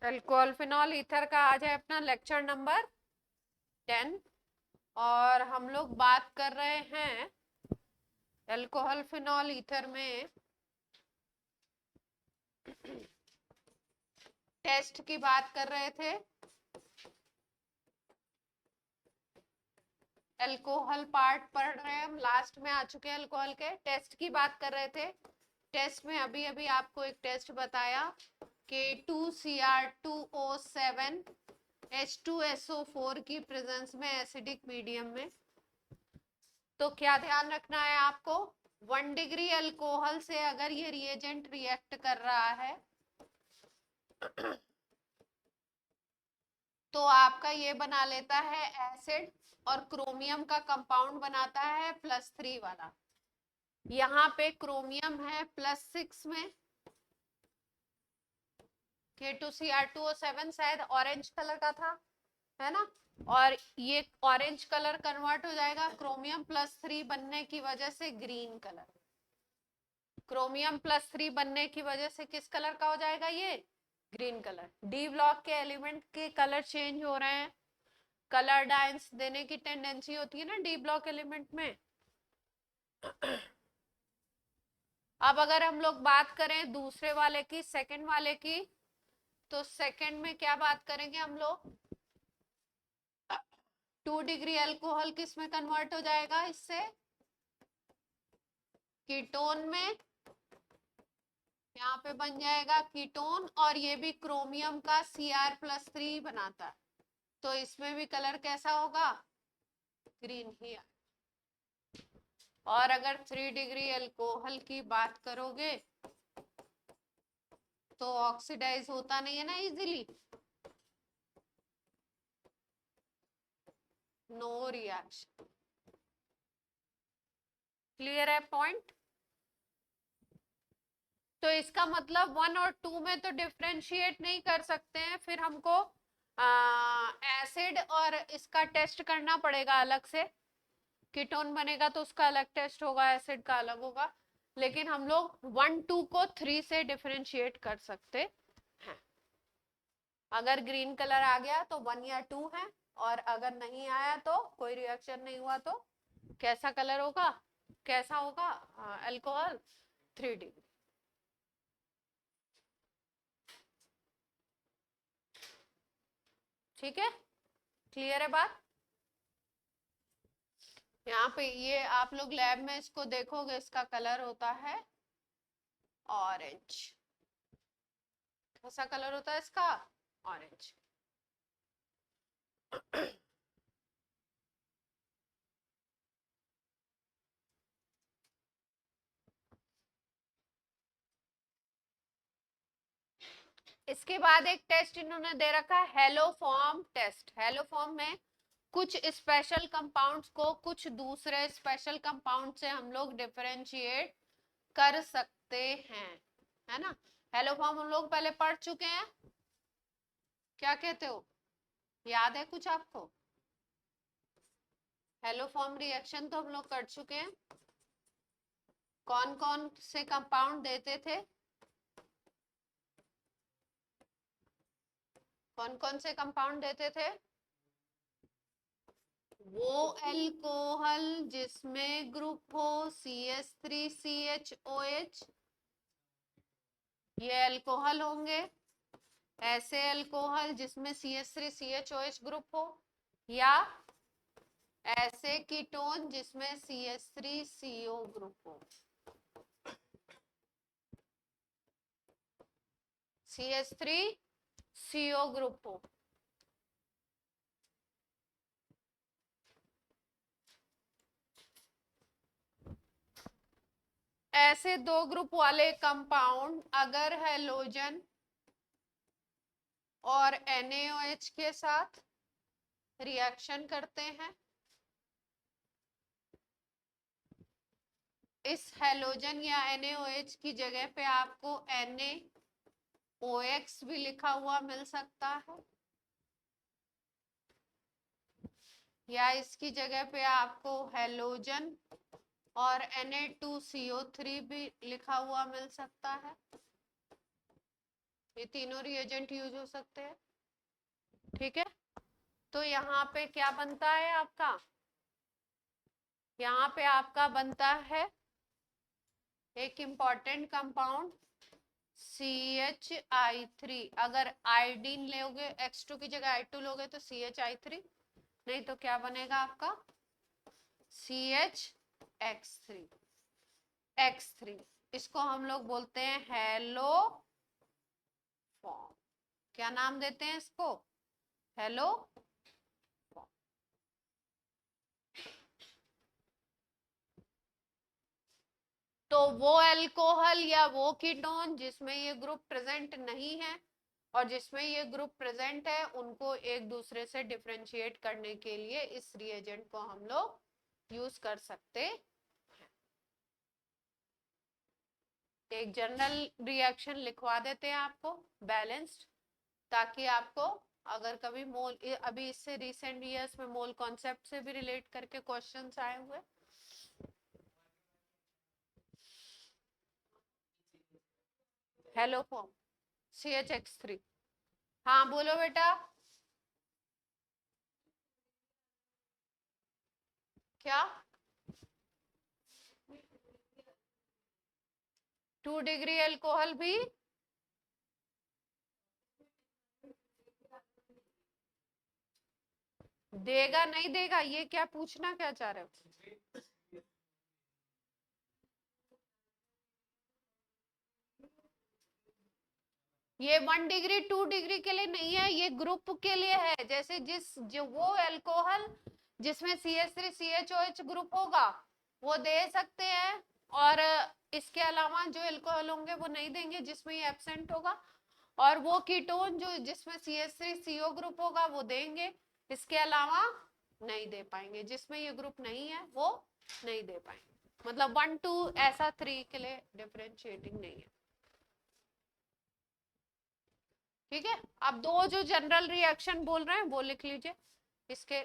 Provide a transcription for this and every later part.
Alcohol phenol ether का आज है अपना लेक्चर नंबर 10 और हम लोग बात कर रहे हैं अल्कोहल फिनॉल ईथर में टेस्ट की बात कर रहे थे। अल्कोहल पार्ट पढ़ रहे हैं हम, लास्ट में आ चुके हैं। अल्कोहल के टेस्ट की बात कर रहे थे। टेस्ट में अभी अभी आपको एक टेस्ट बताया कि 2Cr2O7 H2SO4 की प्रेजेंस में एसिडिक मीडियम में, तो क्या ध्यान रखना है आपको, 1 डिग्री अल्कोहल से अगर ये रिएजेंट रिएक्ट कर रहा है तो आपका ये बना लेता है एसिड और क्रोमियम का कंपाउंड बनाता है +3 वाला। यहाँ पे क्रोमियम है +6 में, K2Cr2O7 शायद ऑरेंज कलर का था, है ना, और ये ऑरेंज कलर कन्वर्ट हो जाएगा क्रोमियम +3 बनने की वजह से ग्रीन कलर। क्रोमियम +3 बनने की वजह से किस कलर का हो जाएगा ये, ग्रीन कलर। डी ब्लॉक के एलिमेंट के कलर चेंज हो रहे हैं, कलर डाइंस देने की टेंडेंसी होती है ना डी ब्लॉक एलिमेंट में। अब अगर हम लोग बात करें दूसरे वाले की, सेकंड वाले की, तो सेकंड में क्या बात करेंगे हम लोग, 2 डिग्री अल्कोहल किस में कन्वर्ट हो जाएगा, इससे कीटोन में, यहाँ पे बन जाएगा कीटोन, और ये भी क्रोमियम का Cr+3 बनाता है, तो इसमें भी कलर कैसा होगा, ग्रीन ही। और अगर 3 डिग्री अल्कोहल की बात करोगे तो ऑक्सीडाइज होता नहीं है ना इजीली, नो रिएक्शन। क्लियर है पॉइंट। तो इसका मतलब 1 और 2 में तो डिफरेंशिएट नहीं कर सकते हैं, फिर हमको एसिड और इसका टेस्ट करना पड़ेगा अलग से। कीटोन बनेगा तो उसका अलग टेस्ट होगा, एसिड का अलग होगा, लेकिन हम लोग 1 2 को 3 से डिफरेंशिएट कर सकते हैं। अगर ग्रीन कलर आ गया तो 1 या 2 है, और अगर नहीं आया तो कोई रिएक्शन नहीं हुआ तो कैसा कलर होगा, कैसा होगा अल्कोहल, 3 डिग्री। ठीक है, क्लियर है बात। यहाँ पे ये आप लोग लैब में इसको देखोगे, इसका कलर होता है ऑरेंज। कैसा कलर होता है इसका, ऑरेंज। इसके बाद एक टेस्ट इन्होंने दे रखा है हेलोफॉर्म टेस्ट। हेलोफॉर्म में कुछ स्पेशल कंपाउंड्स को कुछ दूसरे स्पेशल कंपाउंड से हम लोग डिफरेंशिएट कर सकते हैं, है ना। हेलोफॉर्म हम लोग पहले पढ़ चुके हैं, क्या कहते हो, याद है कुछ आपको। हेलोफॉर्म रिएक्शन तो हम लोग कर चुके हैं। कौन कौन से कंपाउंड देते थे, कौन कौन से कंपाउंड देते थे, वो अल्कोहल जिसमें ग्रुप हो CH3CHOH, ये अल्कोहल होंगे। ऐसे अल्कोहल जिसमें CH3CHOH ग्रुप हो, या ऐसे कीटोन जिसमें CH3CO ग्रुप हो, CH3CO ग्रुप हो। ऐसे 2 ग्रुप वाले कंपाउंड अगर हैलोजन और NaOH के साथ रिएक्शन करते हैं, इस हैलोजन या NaOH की जगह पे आपको NaOX भी लिखा हुआ मिल सकता है, या इसकी जगह पे आपको हैलोजन और Na2CO3 भी लिखा हुआ मिल सकता है। ये तीनों रिएजेंट यूज हो सकते हैं, ठीक है। तो यहाँ पे क्या बनता है आपका, यहाँ पे आपका बनता है एक इंपॉर्टेंट कंपाउंड CH3। अगर आयोडीन लोगे, X2 की जगह I2 लोगे तो CH3, नहीं तो क्या बनेगा आपका CHX3। X3 इसको हम लोग बोलते हैं हेलो फॉर्म। क्या नाम देते हैं इसको, हेलो फॉर्म। तो वो अल्कोहल या वो कीटोन जिसमें ये ग्रुप प्रेजेंट नहीं है और जिसमें ये ग्रुप प्रेजेंट है, उनको एक दूसरे से डिफरेंशिएट करने के लिए इस रिएजेंट को हम लोग यूज कर सकते। एक जनरल रिएक्शन लिखवा देते हैं आपको बैलेंस्ड, ताकि आपको अगर कभी मोल, अभी इससे रिसेंट ईयर्स में मोल कॉन्सेप्ट से भी रिलेट करके क्वेश्चंस आए हुए। Hello form CHX3। हाँ बोलो बेटा, क्या 2 डिग्री अल्कोहल भी देगा नहीं देगा, ये क्या पूछना क्या चाह रहे हो। ये 1 डिग्री 2 डिग्री के लिए नहीं है, ये ग्रुप के लिए है। जैसे जो वो अल्कोहल जिसमें CH3CHOH ग्रुप होगा वो दे सकते हैं, और इसके अलावा जो अल्कोहल होंगे वो नहीं देंगे जिसमें ये एब्सेंट होगा, और वो कीटोन जो जिसमें CH3CO ग्रुप होगा वो देंगे, इसके अलावा नहीं दे पाएंगे। जिसमें ये ग्रुप नहीं है वो नहीं दे पाएंगे, मतलब 1 2 ऐसा 3 के लिए डिफरेंशिएटिंग नहीं है, ठीक है। अब दो जो जनरल रिएक्शन बोल रहे हैं वो लिख लीजिए इसके।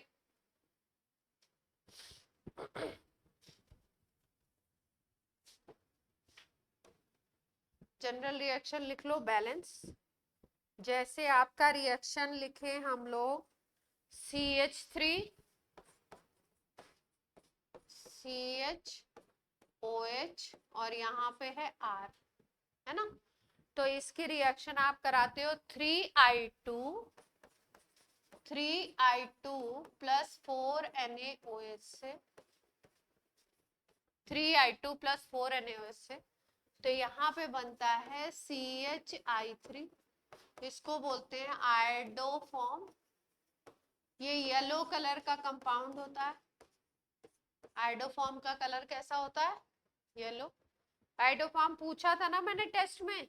जनरल रिएक्शन लिख लो बैलेंस। जैसे आपका रिएक्शन लिखे हम लोग CH3 CHOH और यहाँ पे है R, है ना। तो इसकी रिएक्शन आप कराते हो 3I2 प्लस 4NaOH से, 3I2 प्लस 4NaOH से। तो यहाँ पे बनता है CHI3, इसको बोलते हैं आयोडोफॉर्म। ये येलो कलर का कंपाउंड होता है। आयोडोफॉर्म का कलर कैसा होता है, येलो। आयोडोफॉर्म पूछा था ना मैंने टेस्ट में,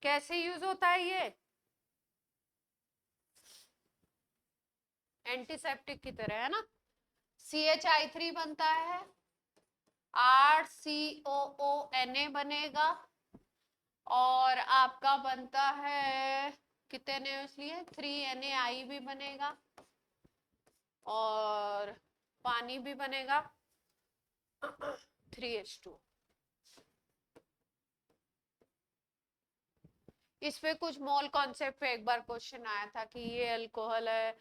कैसे यूज होता है ये, एंटीसेप्टिक की तरह, है ना। CHI3 बनता है, RCOONA बनेगा, और आपका बनता है कितने ने इसलिए 3NaI भी बनेगा, और पानी भी बनेगा 3H2। इस पे कुछ मोल कॉन्सेप्ट पे एक बार क्वेश्चन आया था कि ये अल्कोहल है,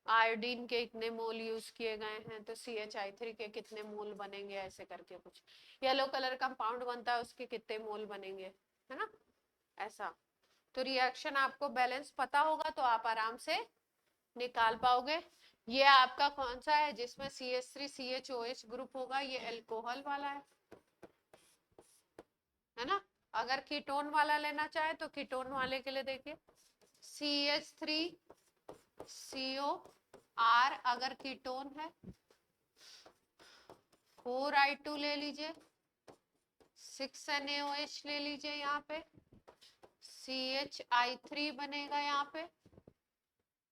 आयोडीन के इतने मोल यूज किए गए हैं तो CHI3 के कितने मोल बनेंगे, ऐसे करके कुछ येलो कलर कंपाउंड बनता है उसके कितने मोल बनेंगे, है ना, ऐसा। तो रिएक्शन आपको बैलेंस पता होगा तो आप आराम से निकाल पाओगे। ये आपका कौन सा है जिसमें CH3CHOH ग्रुप होगा, ये अल्कोहल वाला है ना। अगर कीटोन वाला लेना चाहे तो कीटोन वाले के लिए देखिए CH3COR अगर कीटोन है, 4I2 ले लीजिए, 6NaOH ले लीजिए, यहाँ पे CHI3 बनेगा यहाँ पे,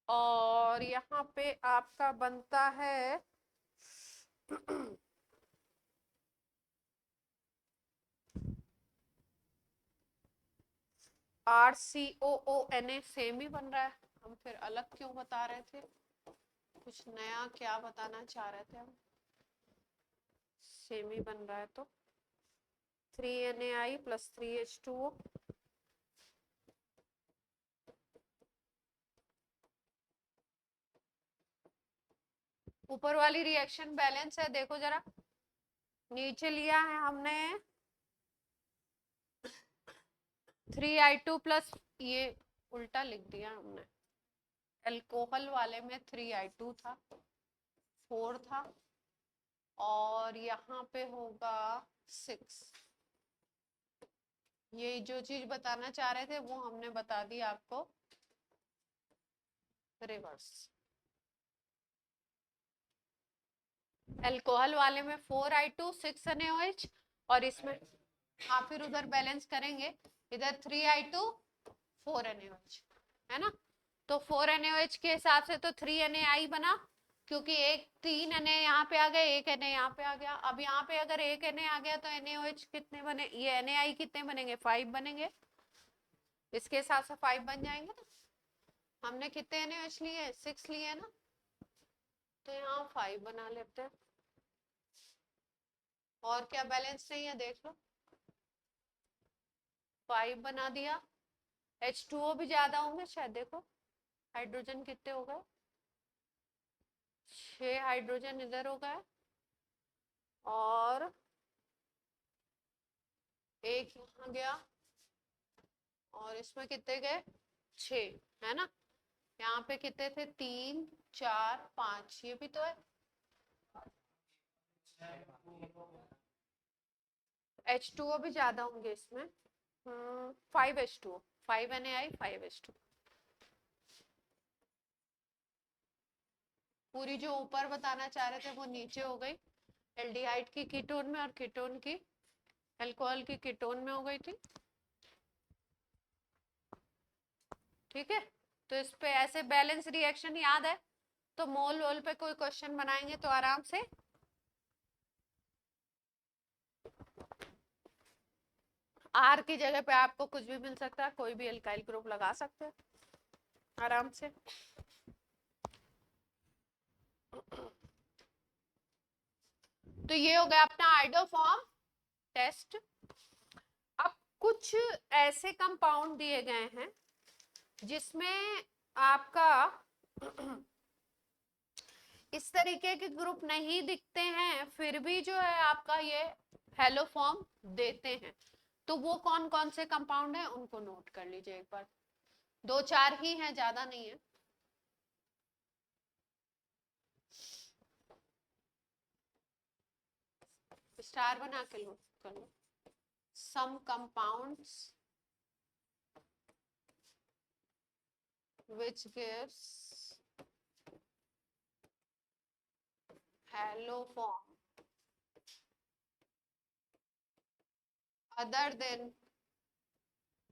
और यहाँ पे आपका बनता है RCOONA, सेम ही बन रहा है, हम फिर अलग क्यों बता रहे थे, कुछ नया क्या बताना चाह रहे थे हम, सेम ही बन रहा है। तो 3NaI प्लस 3H2O ऊपर वाली रिएक्शन बैलेंस है, देखो जरा, नीचे लिया है हमने 3I2 प्लस, ये उल्टा लिख दिया हमने, अल्कोहल वाले में 3I2 था, 4 था, और यहाँ पे होगा 6। ये जो चीज बताना चाह रहे थे वो हमने बता दी आपको रिवर्स। अल्कोहल वाले में 4I2 6NaOH, और इसमें हाँ फिर उधर बैलेंस करेंगे, इधर 3I2 4NaOH है ना। तो 4NaOH के हिसाब से तो 3Na बना, क्योंकि एक 3 Na यहाँ पे आ गए, एक Na यहाँ पे आ गया। अब यहाँ पे अगर एक Na आ गया तो NaOH कितने बने, ये Na कितने बनेंगे, 5 बनेंगे, इसके हिसाब से 5 बन जाएंगे ना। हमने कितने NaOH लिए, 6 लिए ना, तो यहाँ 5 बना लेते हैं। और क्या बैलेंस नहीं है देख लो, 5 बना दिया। H2O भी ज्यादा होंगे शायद, देखो हाइड्रोजन कितने हो गए, 6 हाइड्रोजन इधर हो गए, और एक यहाँ गया, और इसमें कितने गए, 6 है ना। यहाँ पे कितने थे, 3 4 5, ये भी तो है। H2O भी ज्यादा होंगे इसमें, 5H2O, 5Na 5H2। पूरी जो ऊपर बताना चाह रहे थे वो नीचे हो गई, एल्डिहाइड की कीटोन में और कीटोन की अल्कोहल की कीटोन में हो गई थी। ठीक है, तो इस पे ऐसे बैलेंस रिएक्शन याद है तो मोल वोल पे कोई क्वेश्चन बनाएंगे तो आराम से आर की जगह पे आपको कुछ भी मिल सकता है, कोई भी एल्काइल ग्रुप लगा सकते हैं आराम से। तो ये हो गया अपना आइडोफॉर्म टेस्ट। अब कुछ ऐसे कंपाउंड दिए गए हैं जिसमें आपका इस तरीके के ग्रुप नहीं दिखते हैं, फिर भी जो है आपका ये हेलो फॉर्म देते हैं। तो वो कौन कौन से कंपाउंड हैं उनको नोट कर लीजिए एक बार, 2-4 ही हैं, ज्यादा नहीं है। स्टार बना के लो कर लो। सम compounds which gives halo form other than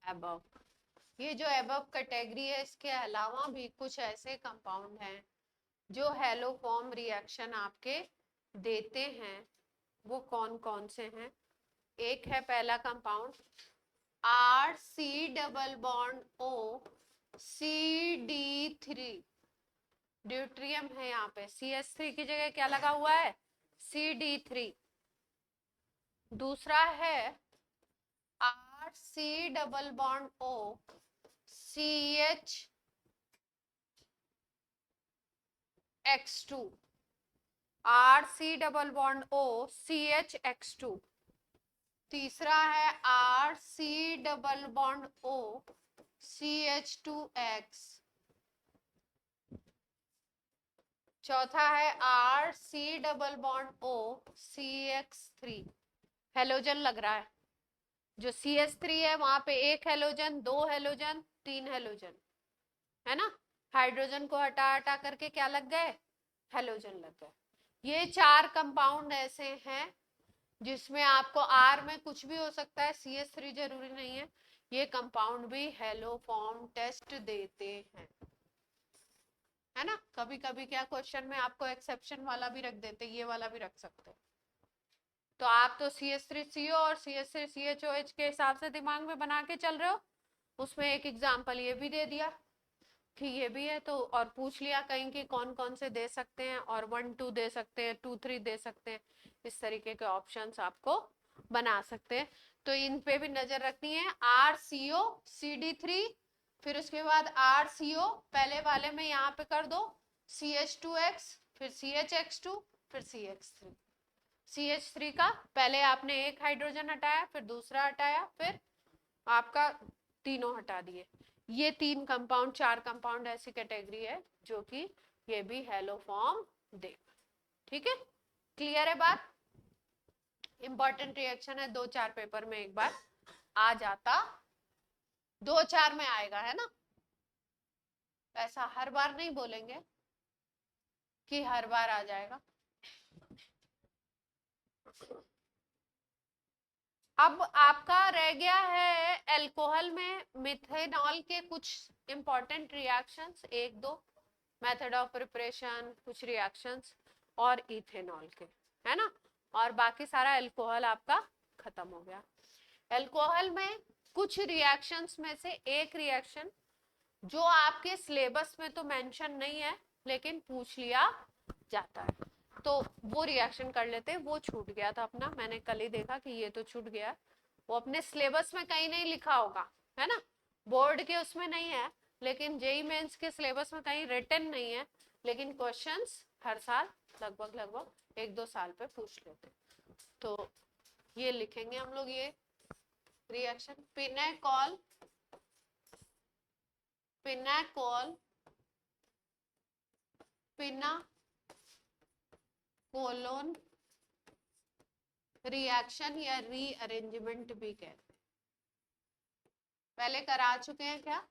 above। ये जो above कैटेगरी है, इसके अलावा भी कुछ ऐसे कंपाउंड हैं जो हेलो फॉर्म रिएक्शन आपके देते हैं। वो कौन कौन से हैं, एक है पहला compound RC double bond O CD3, deuterium है यहाँ पे, CH3 की जगह क्या लगा हुआ है, CD3। दूसरा है RC double bond O CHX2, RC double bond O CHX2। तीसरा है RC double bond O CH2X। चौथा है RC double bond O CX3। Halogen लग रहा है, जो CH3 है वहां पे एक हेलोजन, 2 हेलोजन, 3 हेलोजन है ना। हाइड्रोजन को हटा हटा करके क्या लग गए, हेलोजन लग गए। ये 4 कंपाउंड ऐसे हैं जिसमें आपको R में कुछ भी हो सकता है, CH3 जरूरी नहीं है। ये कंपाउंड भी हेलो फॉर्म टेस्ट देते हैं, है ना। कभी कभी क्या क्वेश्चन में आपको एक्सेप्शन वाला भी रख देते, ये वाला भी रख सकते। तो आप तो CH3CO और CH3CHOH के हिसाब से दिमाग में बना के चल रहे हो, उसमें एक एग्जाम्पल ये भी दे दिया कि ये भी है, तो और पूछ लिया कहीं कि कौन कौन से दे सकते हैं, और 1 2 दे सकते हैं, 2 3 दे सकते हैं, इस तरीके के ऑप्शंस आपको बना सकते हैं। तो इन पे भी नजर रखनी है। RCO CD3, फिर उसके बाद RCO पहले वाले में यहाँ पे कर दो CH2X, फिर CHX2, फिर CH3। CH3 का पहले आपने एक हाइड्रोजन हटाया, फिर दूसरा हटाया, फिर आपका तीनों हटा दिए। ये 3 कंपाउंड 4 कंपाउंड ऐसी कैटेगरी है जो कि ये भी हेलो फॉर्म देगा। ठीक है, क्लियर है बात? इंपॉर्टेंट रिएक्शन है, 2-4 पेपर में एक बार आ जाता, 2-4 में आएगा, है ना? ऐसा हर बार नहीं बोलेंगे कि हर बार आ जाएगा। अब आपका रह गया है अल्कोहल में मिथेनॉल के कुछ important reactions, 1-2 method of preparation, कुछ रिएक्शंस और इथेनॉल के, है ना? और बाकी सारा अल्कोहल आपका खत्म हो गया। अल्कोहल में कुछ रिएक्शंस में से एक रिएक्शन जो आपके सिलेबस में तो मेंशन नहीं है लेकिन पूछ लिया जाता है, तो वो रिएक्शन कर लेते हैं। वो छूट गया था अपना, मैंने कल ही देखा कि ये तो छूट गया, वो अपने सिलेबस में कहीं नहीं लिखा होगा, है ना? बोर्ड के उसमें नहीं है, लेकिन जेई मेंस के सिलेबस में कहीं रिटन नहीं है, लेकिन क्वेश्चंस हर साल लगभग 1-2 साल पे पूछ लेते। तो ये लिखेंगे हम लोग, ये रिएक्शन पिनेकॉल पिनाकोलोन रिएक्शन या रीअरेंजमेंट भी कहते हैं। पहले करा चुके हैं क्या?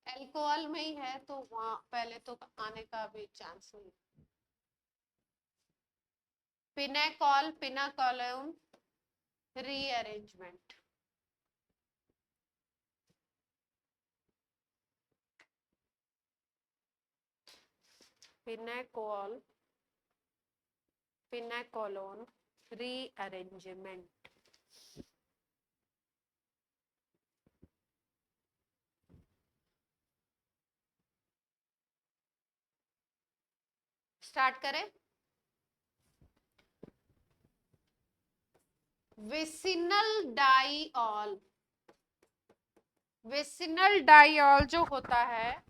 अल्कोहल में ही है तो वहां पहले तो आने का भी चांस नहीं। पिनाकोलोन रीअरेंजमेंट, पिनाकोलोन रीअरेंजमेंट। स्टार्ट करें। विसिनल डाइऑल जो होता है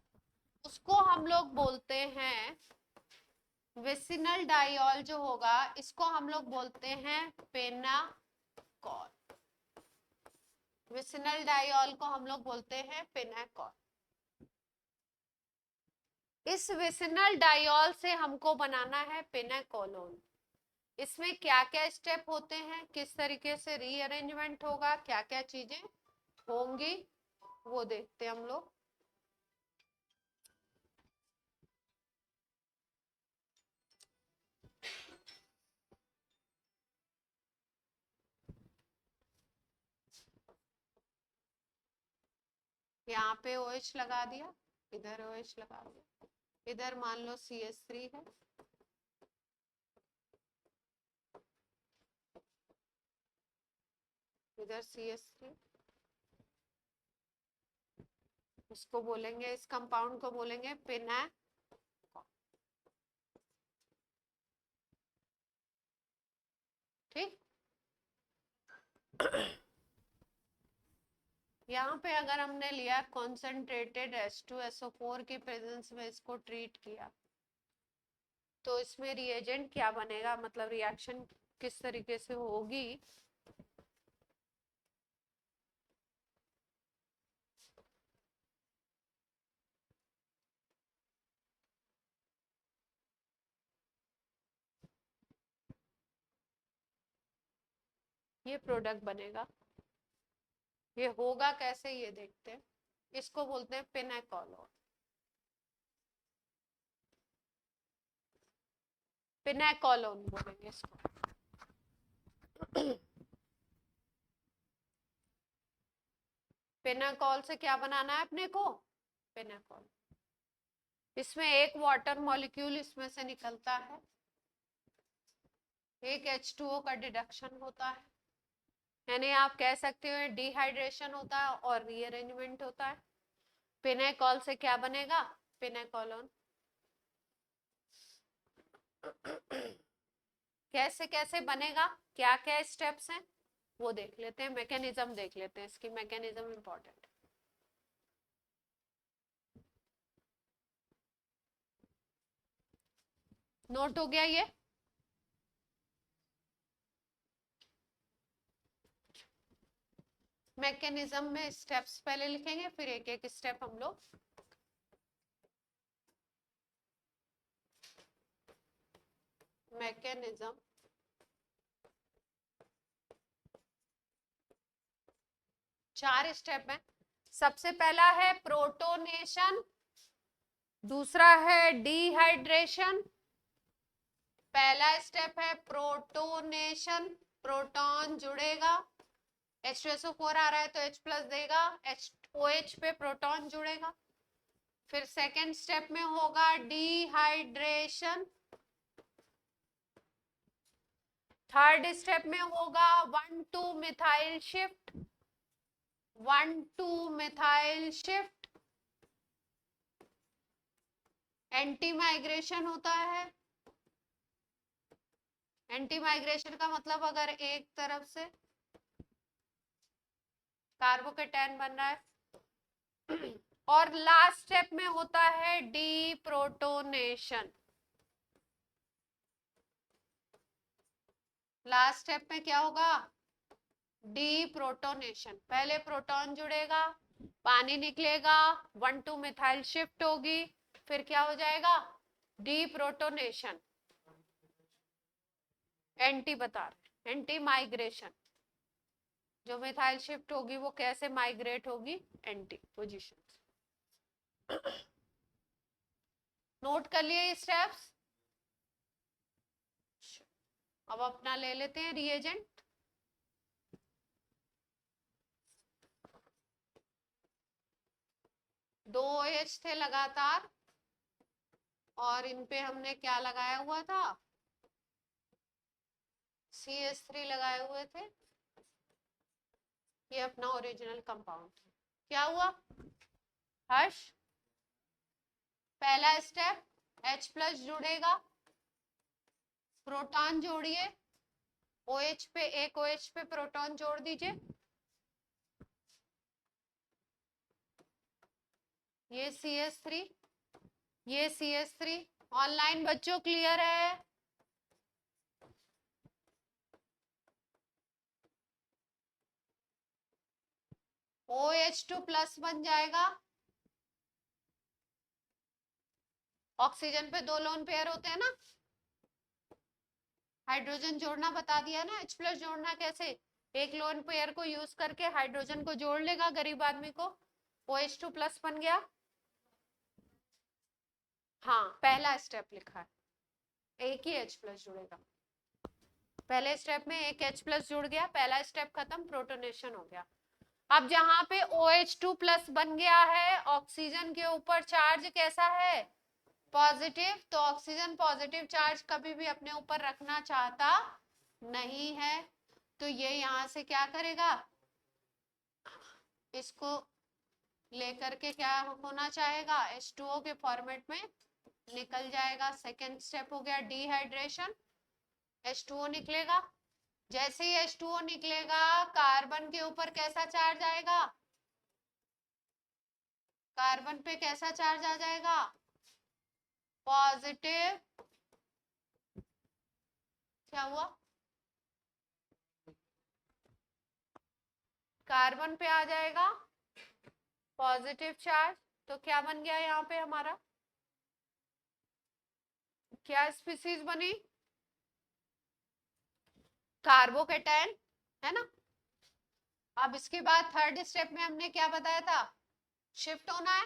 उसको हम लोग बोलते हैं, विसिनल डाइऑल जो होगा इसको हम लोग बोलते हैं पेनाकॉल। विसिनल डाइऑल को हम लोग बोलते हैं पेनाकॉल। इस विसिनल डाइऑल से हमको बनाना है पेनाकोलोन। इसमें क्या क्या स्टेप होते हैं, किस तरीके से रीअरेंजमेंट होगा, क्या क्या चीजें होंगी, वो देखते हैं हम लोग। यहाँ पे OH लगा दिया, इधर OH लगा दिया, इधर मान लो CH3 है, इधर CH3, इसको बोलेंगे, इस कंपाउंड को बोलेंगे पेनाकॉल। ठीक, यहाँ पे अगर हमने लिया कॉन्सेंट्रेटेड H2SO4 की प्रेजेंस में इसको ट्रीट किया, तो इसमें रिएजेंट क्या बनेगा, मतलब रिएक्शन किस तरीके से होगी। ये प्रोडक्ट बनेगा, ये होगा कैसे ये देखते हैं। इसको बोलते हैं पेनाकोलोन। पेनाकोलोन बोलेंगे इसको। पेनाकोल से क्या बनाना है अपने को, पेनाकोल। इसमें एक वाटर मॉलिक्यूल इसमें से निकलता है, एक H2O का डिडक्शन होता है, यानी आप कह सकते हो डिहाइड्रेशन होता है और रीअरेंजमेंट होता है। पेनाकोल से क्या बनेगा, पेनाकोलोन। कैसे कैसे बनेगा, क्या क्या स्टेप्स हैं वो देख लेते हैं, मैकेनिज्म देख लेते हैं, इसकी मैकेनिज्म इंपॉर्टेंट। नोट हो गया ये? मैकेनिज्म में स्टेप्स पहले लिखेंगे, फिर एक एक स्टेप हम लोग मैकेनिज्म। चार स्टेप है। सबसे पहला है प्रोटोनेशन, दूसरा है डिहाइड्रेशन। पहला स्टेप है प्रोटोनेशन, प्रोटॉन जुड़ेगा, H2SO4 आ रहा है तो H प्लस देगा, OH पे प्रोटॉन जुड़ेगा। फिर सेकेंड स्टेप में होगा डिहाइड्रेशन। थर्ड स्टेप में होगा 1,2 methyl shift, 1,2 methyl shift. Anti migration होता है। एंटी माइग्रेशन का मतलब अगर एक तरफ से कार्बोकेटायन बन रहा है। और लास्ट स्टेप में होता है डीप्रोटोनेशन। लास्ट स्टेप में क्या होगा? डीप्रोटोनेशन। पहले प्रोटॉन जुड़ेगा, पानी निकलेगा, 1,2 मिथाइल शिफ्ट होगी, फिर क्या हो जाएगा? डीप्रोटोनेशन। एंटी बता रहे, एंटी माइग्रेशन। जो मिथाइल शिफ्ट होगी वो कैसे माइग्रेट होगी? Anti position. नोट कर लिए स्टेप्स? अब अपना ले लेते हैं रिएजेंट। दो OH थे लगातार और इन पे हमने क्या लगाया हुआ था? CH3 लगाए हुए थे। ये अपना ओरिजिनल कंपाउंड। क्या हुआ हर्ष? पहला स्टेप H प्लस जुड़ेगा, प्रोटॉन जोड़िए, OH पे एक OH पे प्रोटॉन जोड़ दीजिए। ये CH3, ये CH3। ऑनलाइन बच्चों क्लियर है? OH2 प्लस बन जाएगा। ऑक्सीजन पे दो लोन पेयर होते हैं ना, हाइड्रोजन जोड़ना बता दिया ना। H प्लस जोड़ना कैसे? एक लोन पेयर को यूज करके हाइड्रोजन को जोड़ लेगा गरीब आदमी को, OH2 प्लस बन गया। हाँ, पहला स्टेप लिखा है, एक ही H प्लस जुड़ेगा। पहले स्टेप में एक H प्लस जुड़ गया, पहला स्टेप खत्म, प्रोटोनेशन हो गया। अब जहां पे OH2 प्लस बन गया है, ऑक्सीजन के ऊपर चार्ज कैसा है? पॉजिटिव। तो ऑक्सीजन पॉजिटिव चार्ज कभी भी अपने ऊपर रखना चाहता नहीं है, तो ये यहां से क्या करेगा? इसको लेकर के क्या होना चाहेगा? H2O के फॉर्मेट में निकल जाएगा। सेकेंड स्टेप हो गया डिहाइड्रेशन, H2O निकलेगा। जैसे ही H2O निकलेगा, कार्बन के ऊपर कैसा चार्ज आएगा? कार्बन पे कैसा चार्ज आ जाएगा? पॉजिटिव। क्या हुआ? कार्बन पे आ जाएगा पॉजिटिव चार्ज। तो क्या बन गया यहाँ पे हमारा? क्या स्पीसीज बनी? कार्बोकेटायन, है ना। अब इसके बाद थर्ड स्टेप में हमने क्या बताया था? शिफ्ट होना है,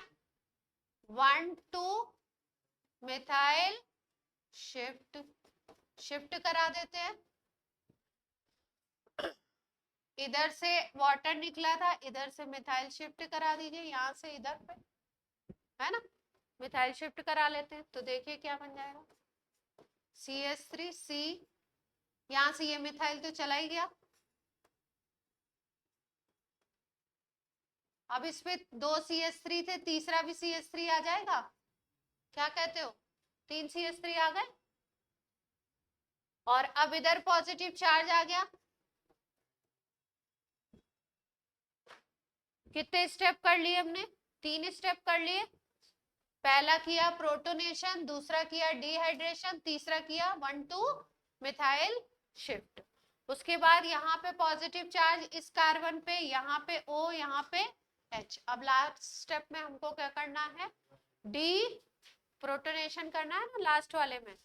1,2 मिथाइल शिफ्ट। शिफ्ट करा देते हैं। इधर से वाटर निकला था, इधर से मिथाइल शिफ्ट करा दीजिए, यहाँ से इधर पे, है ना। मिथाइल शिफ्ट करा लेते हैं तो देखिए क्या बन जाएगा? CH3C, यहाँ से ये मिथाइल तो चला ही गया। अब इस पे दो CH3 थे, तीसरा भी CH3 आ जाएगा। क्या कहते हो? 3 CH3 आ गए। और अब इधर पॉजिटिव चार्ज आ गया। कितने स्टेप कर लिए हमने? 3 स्टेप कर लिए। पहला किया प्रोटोनेशन, दूसरा किया डिहाइड्रेशन, तीसरा किया 1,2 मिथाइल शिफ्ट। उसके बाद यहाँ पे पॉजिटिव चार्ज इस कार्बन पे, यहाँ पे O, यहाँ पे H। अब लास्ट स्टेप में हमको क्या करना है, डी प्रोटोनेशन करना है ना लास्ट वाले में।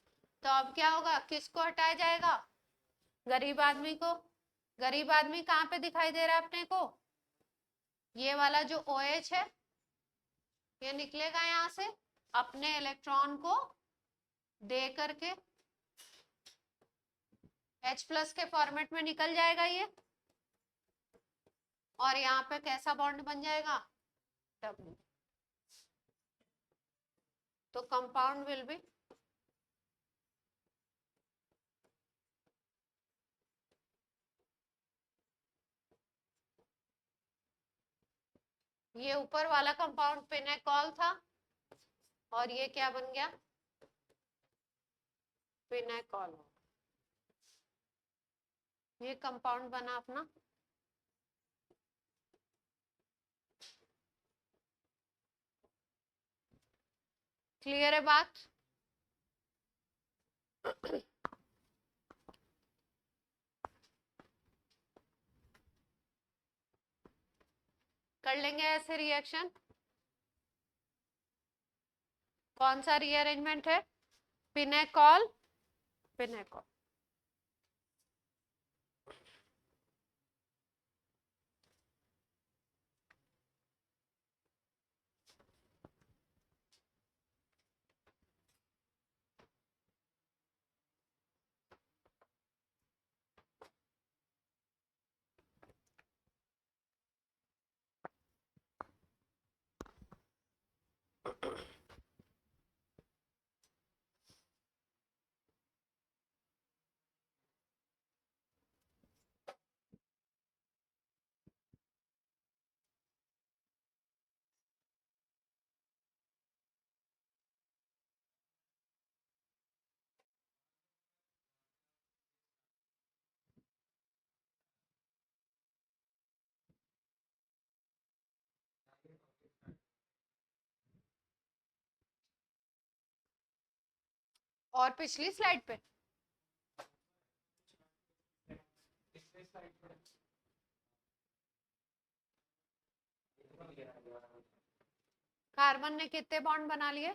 तो अब क्या होगा, किसको हटाया जाएगा, गरीब आदमी को। गरीब आदमी कहाँ पे दिखाई दे रहा है अपने को, ये वाला जो OH है, ये निकलेगा यहाँ से अपने इलेक्ट्रॉन को दे करके H+ के फॉर्मेट में निकल जाएगा ये, और यहाँ पे कैसा बॉन्ड बन जाएगा, W। तो कंपाउंड विल बी ये ऊपर वाला कंपाउंड पिनेकॉल था, और ये क्या बन गया, पिनेकॉल। ये कंपाउंड बना अपना। क्लियर है बात। कर लेंगे ऐसे रिएक्शन। कौन सा रीअरेंजमेंट है, पिनेकॉल, पिनेकॉल। और पिछली स्लाइड पे कार्बन ने कितने बॉन्ड बना लिए,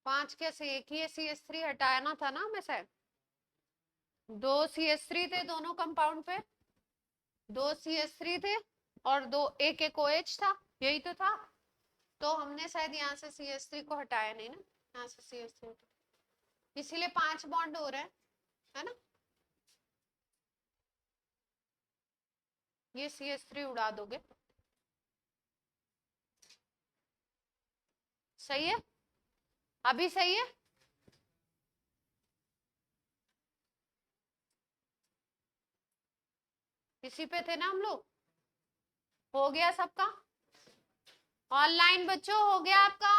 5 कैसे, एक ही CH3 हटाना था ना हमें से। 2 CH3 थे दोनों कंपाउंड पे, 2 CH3 थे और 2 एक OH था, यही तो था। तो हमने शायद यहाँ से CH3 को हटाया नहीं ना, यहाँ से CH3, इसीलिए 5 बॉन्ड हो रहे हैं, है ना। ये CH3 उड़ा दोगे, सही है, अभी सही है। इसी पे थे ना हम लोग, हो गया सबका ऑनलाइन बच्चों, हो गया आपका।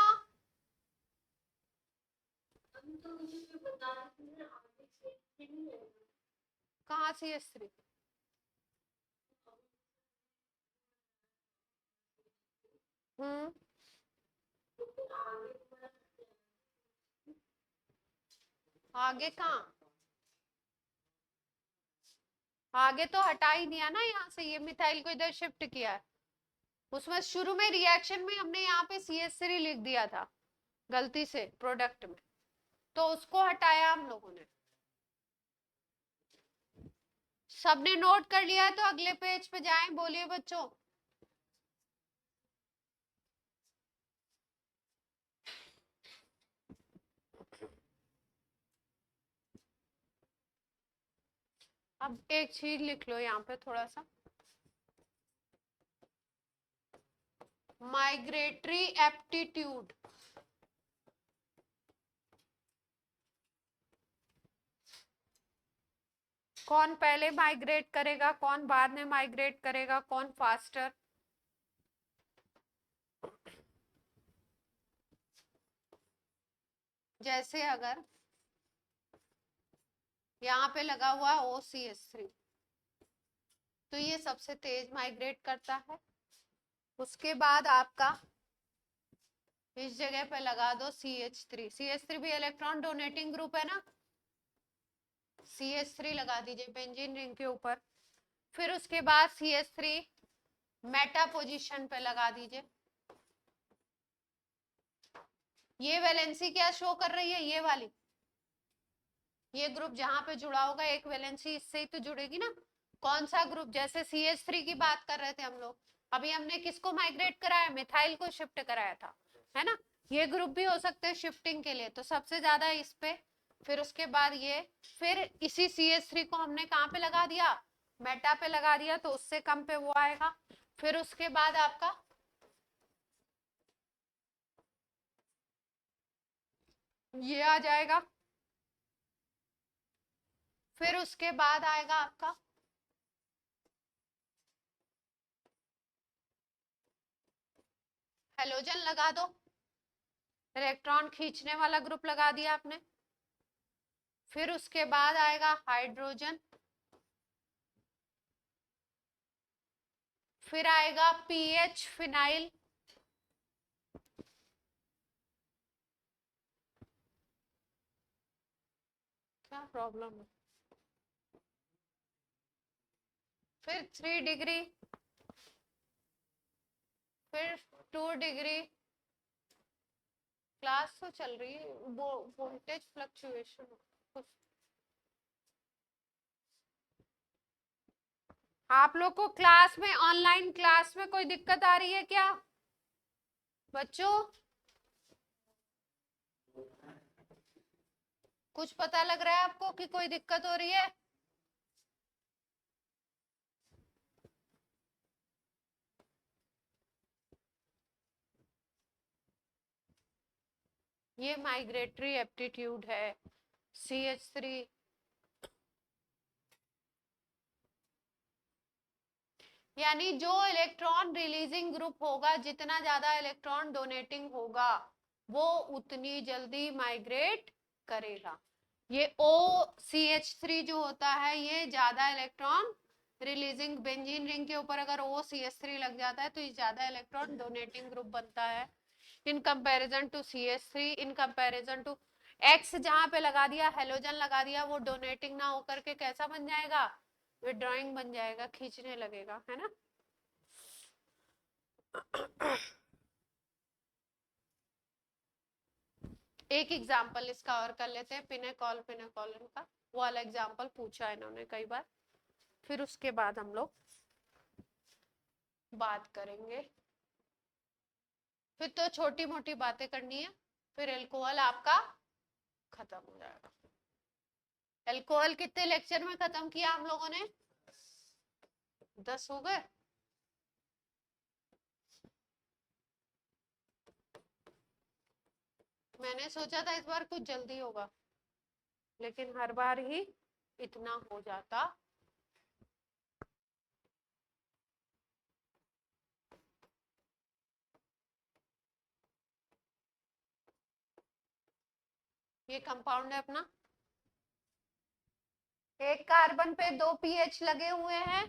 कहाँ CH3, आगे कहाँ, आगे तो हटा ही दिया ना यहाँ से, ये मिथाइल को इधर शिफ्ट किया है। उसमें शुरू में रिएक्शन में हमने यहाँ पे CH3 लिख दिया था गलती से प्रोडक्ट में, तो उसको हटाया हम लोगों ने। सबने नोट कर लिया है तो अगले पेज पे जाएं, बोलिए बच्चों। अब एक चीज लिख लो यहाँ पे थोड़ा सा, माइग्रेटरी एप्टीट्यूड। कौन पहले माइग्रेट करेगा, कौन बाद में माइग्रेट करेगा, कौन फास्टर। जैसे अगर यहाँ पे लगा हुआ OCH3, तो ये सबसे तेज माइग्रेट करता है। उसके बाद आपका इस जगह पे लगा दो CH3। CH3 भी इलेक्ट्रॉन डोनेटिंग ग्रुप है ना, CH3 लगा दीजिए बेंजीन रिंग के ऊपर। फिर उसके बाद CH3 मेटा पोजीशन पे लगा दीजिए। ये वैलेंसी क्या शो कर रही है, ये वाली, ये ग्रुप जहां पे जुड़ा होगा एक वैलेंसी इससे ही तो जुड़ेगी ना। कौन सा ग्रुप, जैसे CH3 की बात कर रहे थे हम लोग, अभी हमने किसको माइग्रेट कराया, मिथाइल को शिफ्ट कराया था, है ना। ये ग्रुप भी हो सकते हैं शिफ्टिंग के लिए, तो सबसे ज्यादा इस पे, फिर उसके बाद ये, फिर इसी CH3 को हमने कहाँ पे लगा दिया, मेटा पे लगा दिया, तो उससे कम पे वो आएगा। फिर उसके बाद आपका ये आ जाएगा। फिर उसके बाद आएगा आपका हेलोजन लगा दो, इलेक्ट्रॉन खींचने वाला ग्रुप लगा दिया आपने। फिर उसके बाद आएगा हाइड्रोजन, फिर आएगा पीएच फिनाइल, क्या प्रॉब्लम है, फिर 3 डिग्री, फिर 2 डिग्री, क्लास तो चल रही है, वो वोल्टेज फ्लक्चुएशन कुछ। आप लोग को क्लास में, ऑनलाइन क्लास में कोई दिक्कत आ रही है क्या बच्चों, कुछ पता लग रहा है आपको कि कोई दिक्कत हो रही है? ये माइग्रेटरी एप्टीट्यूड है CH3। यानी जो इलेक्ट्रॉन रिलीजिंग ग्रुप होगा, जितना ज्यादा इलेक्ट्रॉन डोनेटिंग होगा, वो उतनी जल्दी माइग्रेट करेगा। ये OCH3 जो होता है, ये ज्यादा इलेक्ट्रॉन रिलीजिंग, बेंजीन रिंग के ऊपर अगर OCH3 लग जाता है तो ये ज्यादा इलेक्ट्रॉन डोनेटिंग ग्रुप बनता है in comparison to CH3, in comparison to X जहां पे लगा दिया, हेलोजन लगा दिया, वो डोनेटिंग ना होकर के कैसा बन जाएगा, विड्रॉइंग बन जाएगा, खींचने लगेगा, है ना। एक एग्जाम्पल इसका और कर लेते हैं, पिनेकॉलिन का, वो वाला एग्जाम्पल पूछा है इन्होंने कई बार। फिर उसके बाद हम लोग बात करेंगे, फिर तो छोटी मोटी बातें करनी है, फिर एल्कोहल आपका खत्म हो जाएगा। एल्कोहल कितने लेक्चर में खत्म किया हम लोगों ने, 10 हो गए। मैंने सोचा था इस बार कुछ जल्दी होगा, लेकिन हर बार ही इतना हो जाता। ये कंपाउंड है अपना, एक कार्बन पे 2 पीएच लगे हुए हैं,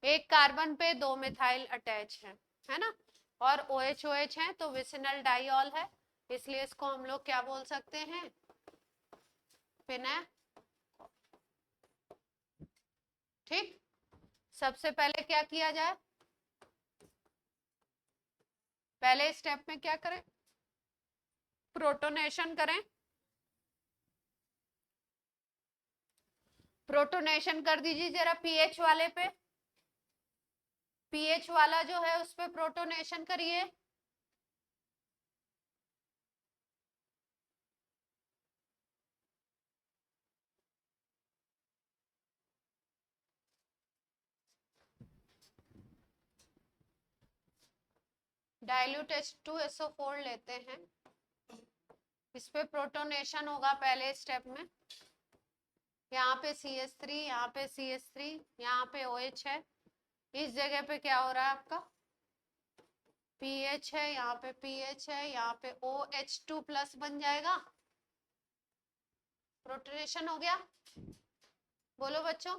एक कार्बन पे 2 मिथाइल अटैच है ना, और OH OH है तो विसिनल डाइऑल है, इसलिए इसको हम लोग क्या बोल सकते हैं, पिने। ठीक, सबसे पहले क्या किया जाए, पहले स्टेप में क्या करें, प्रोटोनेशन करें। प्रोटोनेशन कर दीजिए जरा पीएच वाले पे, पीएच वाला जो है उस पे प्रोटोनेशन करिए। डाइल्यूट H2SO4 लेते हैं, इस पे प्रोटोनेशन होगा पहले स्टेप में। यहाँ पे CH3, यहाँ पे CH3, यहाँ पे OH है, इस जगह पे क्या हो रहा है आपका पीएच है, यहाँ पे पीएच है, यहाँ पे OH2 प्लस बन जाएगा, प्रोटोनेशन हो गया। बोलो बच्चों,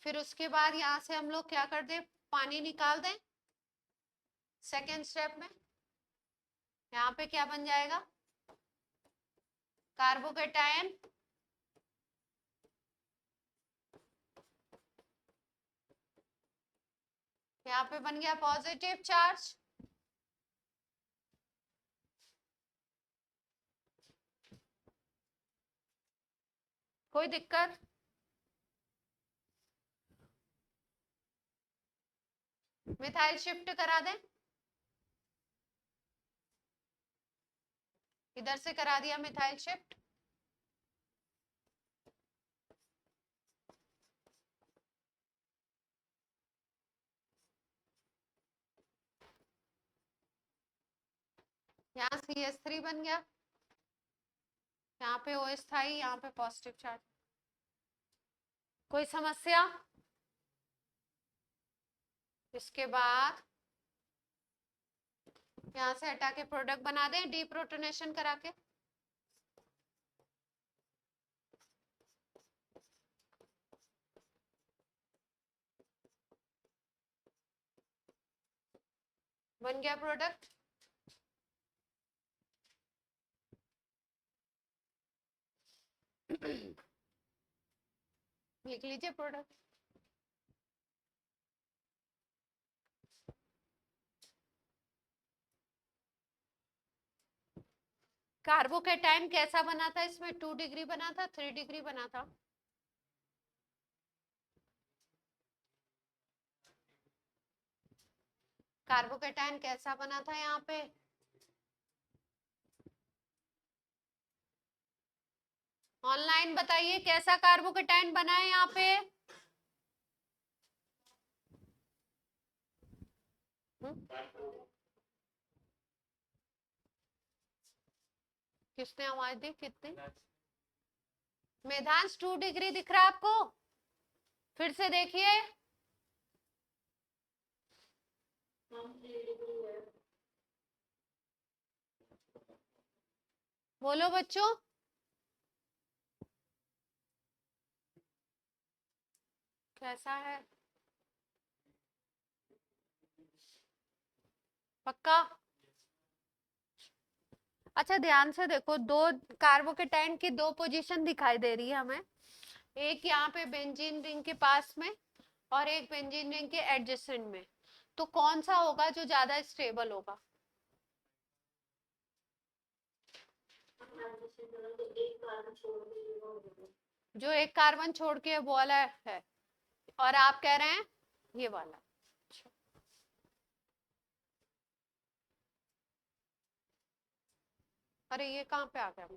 फिर उसके बाद यहाँ से हम लोग क्या कर दें, पानी निकाल दें सेकेंड स्टेप में। यहाँ पे क्या बन जाएगा, कार्बोकेटायन यहाँ पे बन गया पॉजिटिव चार्ज। कोई दिक्कत? मिथाइल शिफ्ट करा दें, इधर से करा दिया मिथाइल शिफ्ट। यहाँ CH3 बन गया, यहाँ पे OH था ही, यहाँ पे पॉजिटिव चार्ज। कोई समस्या? इसके बाद यहाँ से हटा के प्रोडक्ट बना दें डीप्रोटोनेशन करा के। बन गया प्रोडक्ट। लिख लीजिए प्रोडक्ट। कार्बोकेटाइन कैसा बना था इसमें, 2 डिग्री बना था, 3 डिग्री बना था? कार्बोकेटाइन कैसा बना था यहाँ पे? ऑनलाइन बताइए कैसा कार्बोकेटाइन बना है यहाँ पे। किसने आवाज दी, कितनी? मेधांश 2 डिग्री दिख रहा है आपको? फिर से देखिए। बोलो बच्चों। कैसा है? पक्का? अच्छा ध्यान से देखो, दो कार्बोकेटाइन की दो पोजीशन दिखाई दे रही है हमें। एक यहाँ पे बेंजीन रिंग के पास में और एक बेंजीन रिंग के एडजेसेंट में। तो कौन सा होगा जो ज्यादा स्टेबल होगा? जो एक कार्बन छोड़ के वो वाला है, और आप कह रहे हैं ये वाला। अरे ये कहाँ पे आ गया?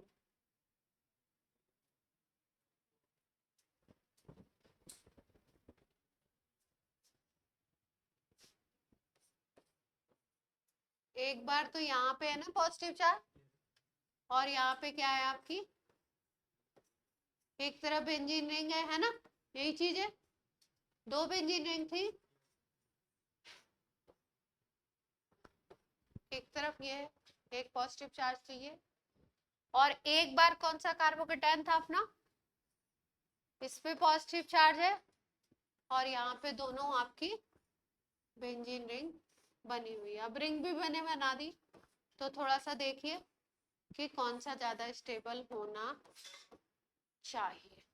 एक बार तो यहाँ पे है ना पॉजिटिव चार्ज, और यहाँ पे क्या है आपकी, एक तरफ बेंजीन रिंग है ना, यही चीज है। दो बेंजीन रिंग थी, एक तरफ ये है, एक पॉजिटिव चार्ज चाहिए। और एक बार कौन सा कार्बोकेटाइन था अपना, इस पे पॉजिटिव चार्ज है, और यहाँ पे दोनों आपकी बेंजीन रिंग बनी हुई है। अब रिंग भी बना दी, तो थोड़ा सा देखिए कि कौन सा ज्यादा स्टेबल होना चाहिए।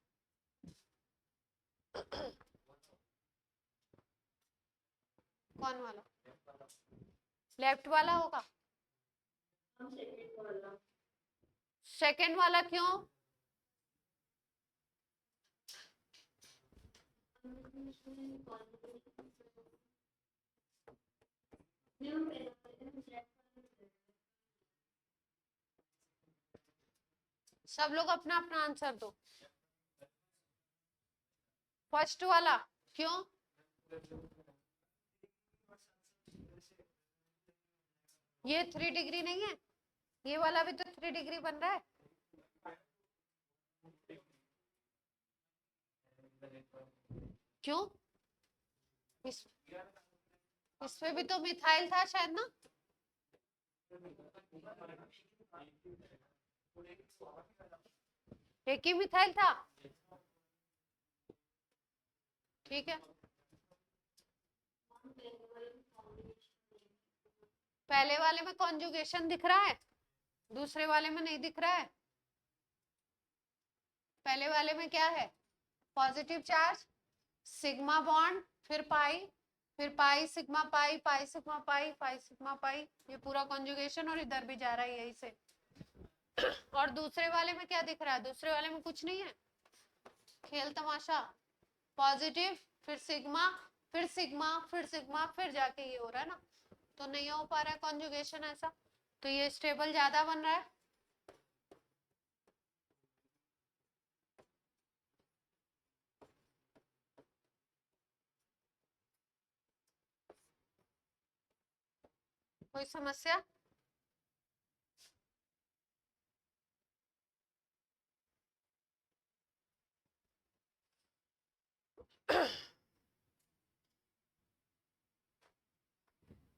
कौन वाला? लेफ्ट वाला होगा। सेकंड वाला क्यों? सब लोग अपना अपना आंसर दो। फर्स्ट वाला क्यों? ये 3 डिग्री नहीं है, ये वाला भी तो 3 डिग्री बन रहा है। क्यों? इस इसमें भी तो मिथाइल था शायद ना। एक ही मिथाइल था। ठीक है, पहले वाले में कॉन्जुगेशन दिख रहा है, दूसरे वाले में नहीं दिख रहा है। पहले वाले में क्या है, पॉजिटिव चार्ज, सिग्मा बॉन्ड, फिर pi sigma pi, pi sigma pi, pi sigma pi, ये पूरा कॉन्जुगेशन और इधर भी जा रहा है यही से। और दूसरे वाले में क्या दिख रहा है, दूसरे वाले में कुछ नहीं है, खेल तमाशा, पॉजिटिव फिर सिग्मा फिर सिग्मा फिर सिग्मा फिर जाके ये हो रहा है ना, तो नहीं हो पा रहा है कॉन्जुगेशन ऐसा, तो ये स्टेबल ज्यादा बन रहा है। कोई समस्या?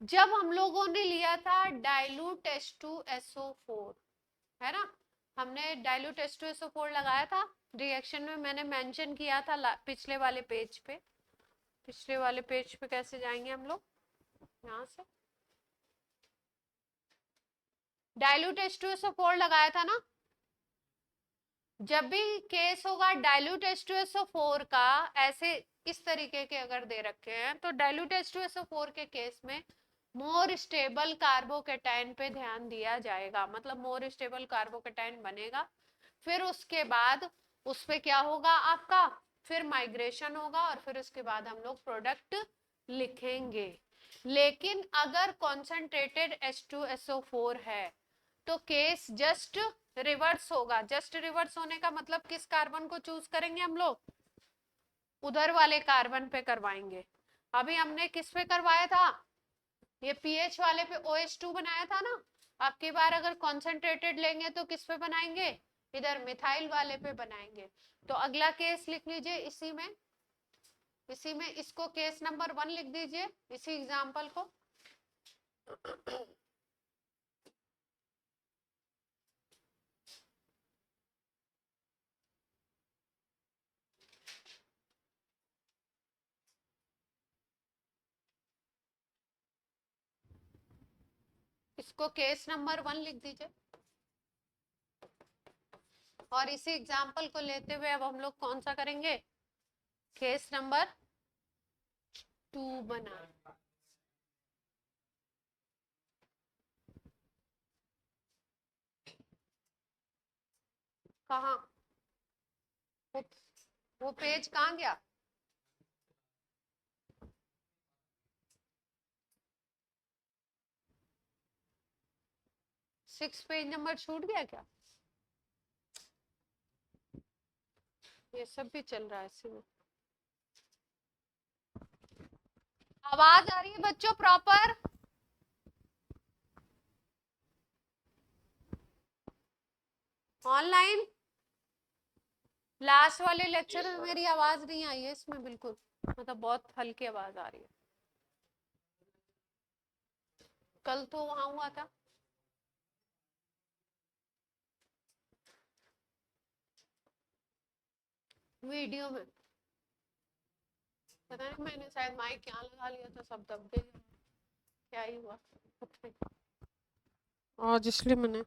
जब हम लोगों ने लिया था डाइल्यूट H2SO4, है ना, हमने डाइल्यूट H2SO4 लगाया था, रिएक्शन में मैंने मेंशन किया था पिछले वाले पेज पे। पिछले वाले पेज पे कैसे जाएंगे हम लोग, यहाँ से डाइल्यूट H2SO4 लगाया था ना। जब भी केस होगा डाइल्यूट H2SO4 का, ऐसे इस तरीके के अगर दे रखे हैं, तो डाइल्यूट H2SO4 के केस में मोर स्टेबल कार्बोकेटाइन पे ध्यान दिया जाएगा, मतलब मोर स्टेबल कार्बोकेटाइन बनेगा, फिर उसके बाद उस पे क्या होगा आपका, फिर माइग्रेशन होगा, और फिर उसके बाद हम लोग प्रोडक्ट लिखेंगे। लेकिन अगर कॉन्सेंट्रेटेड H2SO4 है तो केस जस्ट रिवर्स होगा। जस्ट रिवर्स होने का मतलब किस कार्बन को चूज करेंगे हम लोग, उधर वाले कार्बन पे करवाएंगे। अभी हमने किस पे करवाया था, ये पीएच वाले पे OH2 बनाया था ना, अब की बार अगर कॉन्सेंट्रेटेड लेंगे तो किस पे बनाएंगे, इधर मिथाइल वाले पे बनाएंगे। तो अगला केस लिख लीजिए इसी में इसको केस नंबर 1 लिख दीजिए, इसी एग्जांपल को। इसको केस नंबर 1 लिख दीजिए, और इसी एग्जाम्पल को लेते हुए अब हम लोग कौन सा करेंगे, केस नंबर 2 बना। कहा वो, वो पेज कहाँ गया, सिक्स पेज नंबर छूट गया क्या, ये सब भी चल रहा है इसी में। आवाज आ रही है बच्चों प्रॉपर, ऑनलाइन? लास्ट वाले लेक्चर में मेरी आवाज नहीं आई है इसमें बिल्कुल, मतलब बहुत हल्की आवाज आ रही है। कल तो वहां हुआ था, वीडियो में, पता नहीं मैंने शायद माइक यहाँ लगा लिया था, सब दब गए, क्या ही हुआ पता नहीं। और इसलिए मैंने,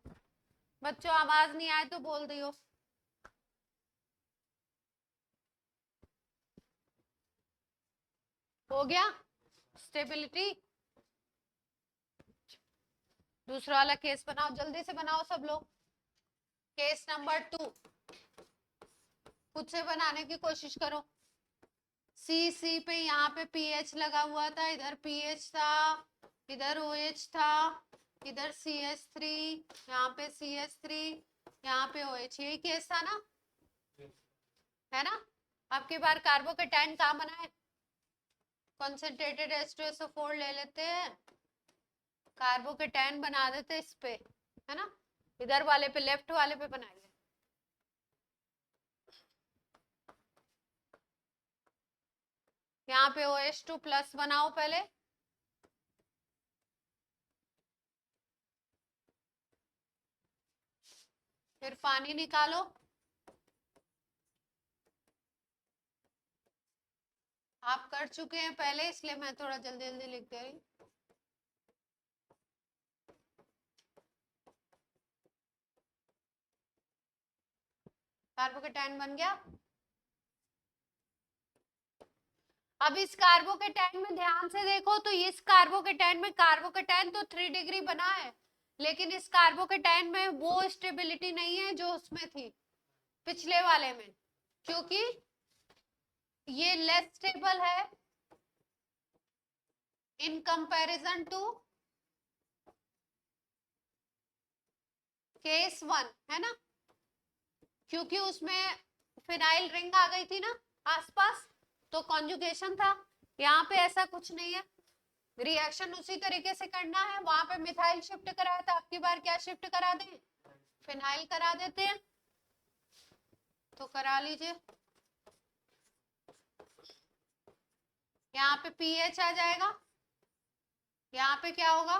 बच्चों आवाज नहीं आए तो बोल दियो। हो गया स्टेबिलिटी। दूसरा वाला केस बनाओ, जल्दी से बनाओ सब लोग, केस नंबर 2 खुद से बनाने की कोशिश करो। सी पे यहाँ पे पीएच लगा हुआ था, इधर पीएच था, इधर OH था, इधर CH3, यहाँ पे CH3, यहाँ पे OH, यही केस था ना, है ना। अब की बार कार्बोकेटाइन कहाँ बना है, कॉन्सेंट्रेटेड H2SO4 ले लेते हैं, कार्बोकेटाइन बना देते इस पे, है ना, इधर वाले पे, लेफ्ट वाले पे बनाएंगे। यहाँ पे OH2 प्लस बनाओ पहले, फिर पानी निकालो, आप कर चुके हैं पहले, इसलिए मैं थोड़ा जल्दी जल्दी लिख दे रही। कार्बोकेटाइन बन गया। अब इस कार्बोकेटाइन में ध्यान से देखो तो इस कार्बोकेटाइन में, कार्बोकेटाइन तो 3 डिग्री बना है, लेकिन इस कार्बोकेटाइन में वो स्टेबिलिटी नहीं है जो उसमें थी पिछले वाले में, क्योंकि ये लेस स्टेबल है इन कंपैरिजन टू केस 1, है ना, क्योंकि उसमें फिनाइल रिंग आ गई थी ना आसपास, तो कॉन्जुगेशन था। यहाँ पे ऐसा कुछ नहीं है, रिएक्शन उसी तरीके से करना है। वहां पे मिथाइल शिफ्ट कराया था, आपकी बार क्या शिफ्ट करा दें, फिनाइल करा देते हैं, तो करा लीजिए। यहाँ पे पीएच आ जाएगा, यहाँ पे क्या होगा,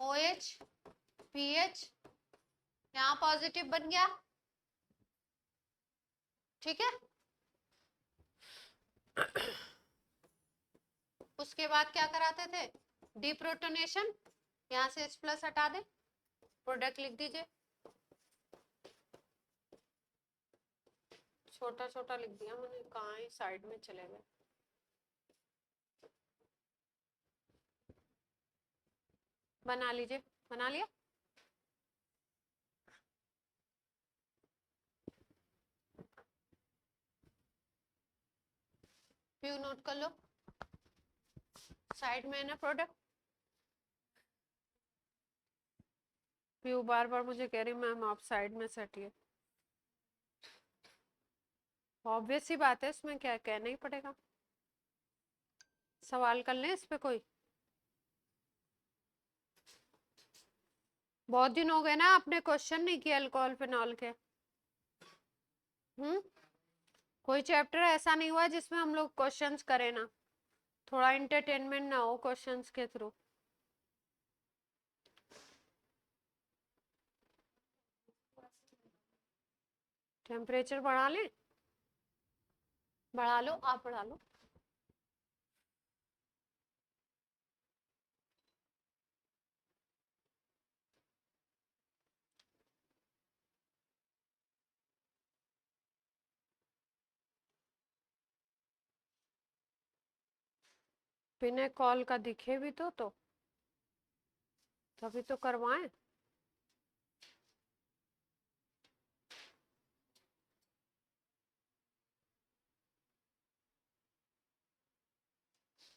OH पीएच, यहाँ पॉजिटिव बन गया, ठीक है। उसके बाद क्या कराते थे, डीप्रोटोनेशन, यहाँ से H+ हटा दे, प्रोडक्ट लिख दीजिए, छोटा छोटा लिख दिया मैंने, कहाँ ही साइड में चले गए। बना लीजिए, बना लिया। प्यू नोट कर लो, साइड में है ना प्रोडक्ट। प्यू बार बार मुझे कह रही मैम आप साइड में से हटिए। ऑब्वियस ही बात है, इसमें क्या कहना ही पड़ेगा। सवाल कर लें इस पे कोई, बहुत दिन हो गए ना आपने क्वेश्चन नहीं किया अल्कोहल फिनॉल के। कोई चैप्टर ऐसा नहीं हुआ जिसमें हम लोग क्वेश्चंस करें ना, थोड़ा इंटरटेनमेंट ना हो क्वेश्चंस के थ्रू। टेम्परेचर बढ़ा लें, बढ़ा लो, आप बढ़ा लो। बिना कॉल का दिखे भी तो तभी तो करवाएं।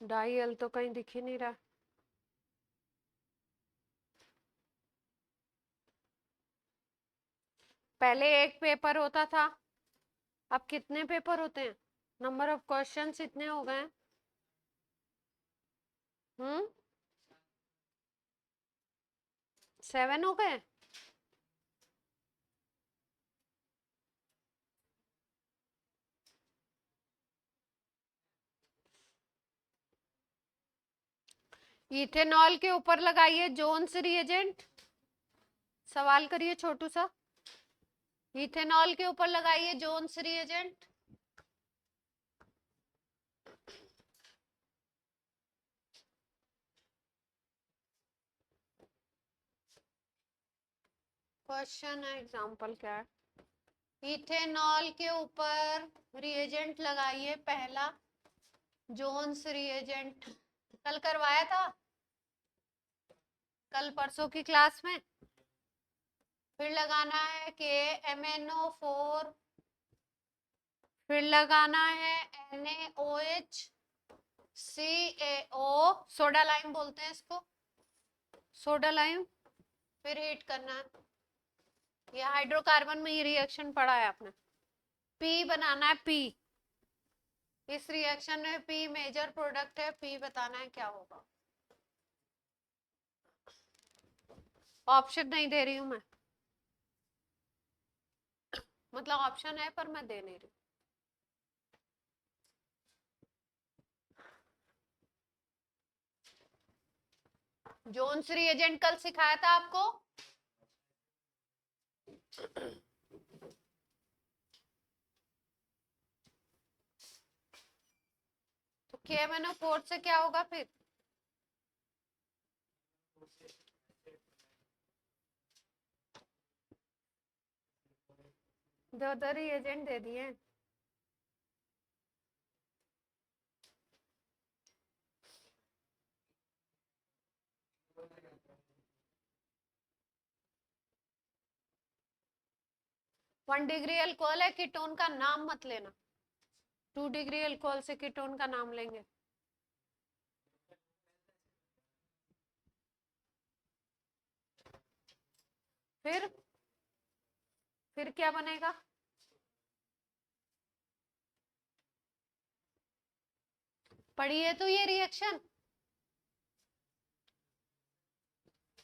डाई तो कहीं दिख ही नहीं रहा। पहले एक पेपर होता था, अब कितने पेपर होते हैं, नंबर ऑफ क्वेश्चंस इतने हो गए। 7 हो गए। इथेनॉल के ऊपर लगाइए जोन्स रिएजेंट, सवाल करिए छोटू सा। इथेनॉल के ऊपर लगाइए जोन्स रिएजेंट। क्वेश्चन है, एग्जांपल क्या है, इथेनॉल के ऊपर रिएजेंट लगाइए पहला, जोन्स रिएजेंट। कल करवाया था, कल परसों की क्लास में। फिर लगाना है KMnO4, फिर लगाना है NaOH CaO, सोडा लाइम बोलते हैं इसको, सोडा लाइम। फिर हीट करना है, ये हाइड्रोकार्बन में ये रिएक्शन पढ़ा है आपने। P बनाना है, P, इस रिएक्शन में P मेजर प्रोडक्ट है, P बताना है क्या होगा। ऑप्शन नहीं दे रही हूं मैं, मतलब ऑप्शन है पर मैं दे नहीं रही। जोन्स रिएजेंट कल सिखाया था आपको। KMnO4 से क्या होगा फिर? दो रिएजेंट दे दिए। वन डिग्री अल्कोहल है, कीटोन का नाम मत लेना। 2 डिग्री अल्कोहल से कीटोन का नाम लेंगे। फिर क्या बनेगा? पढ़िए तो ये रिएक्शन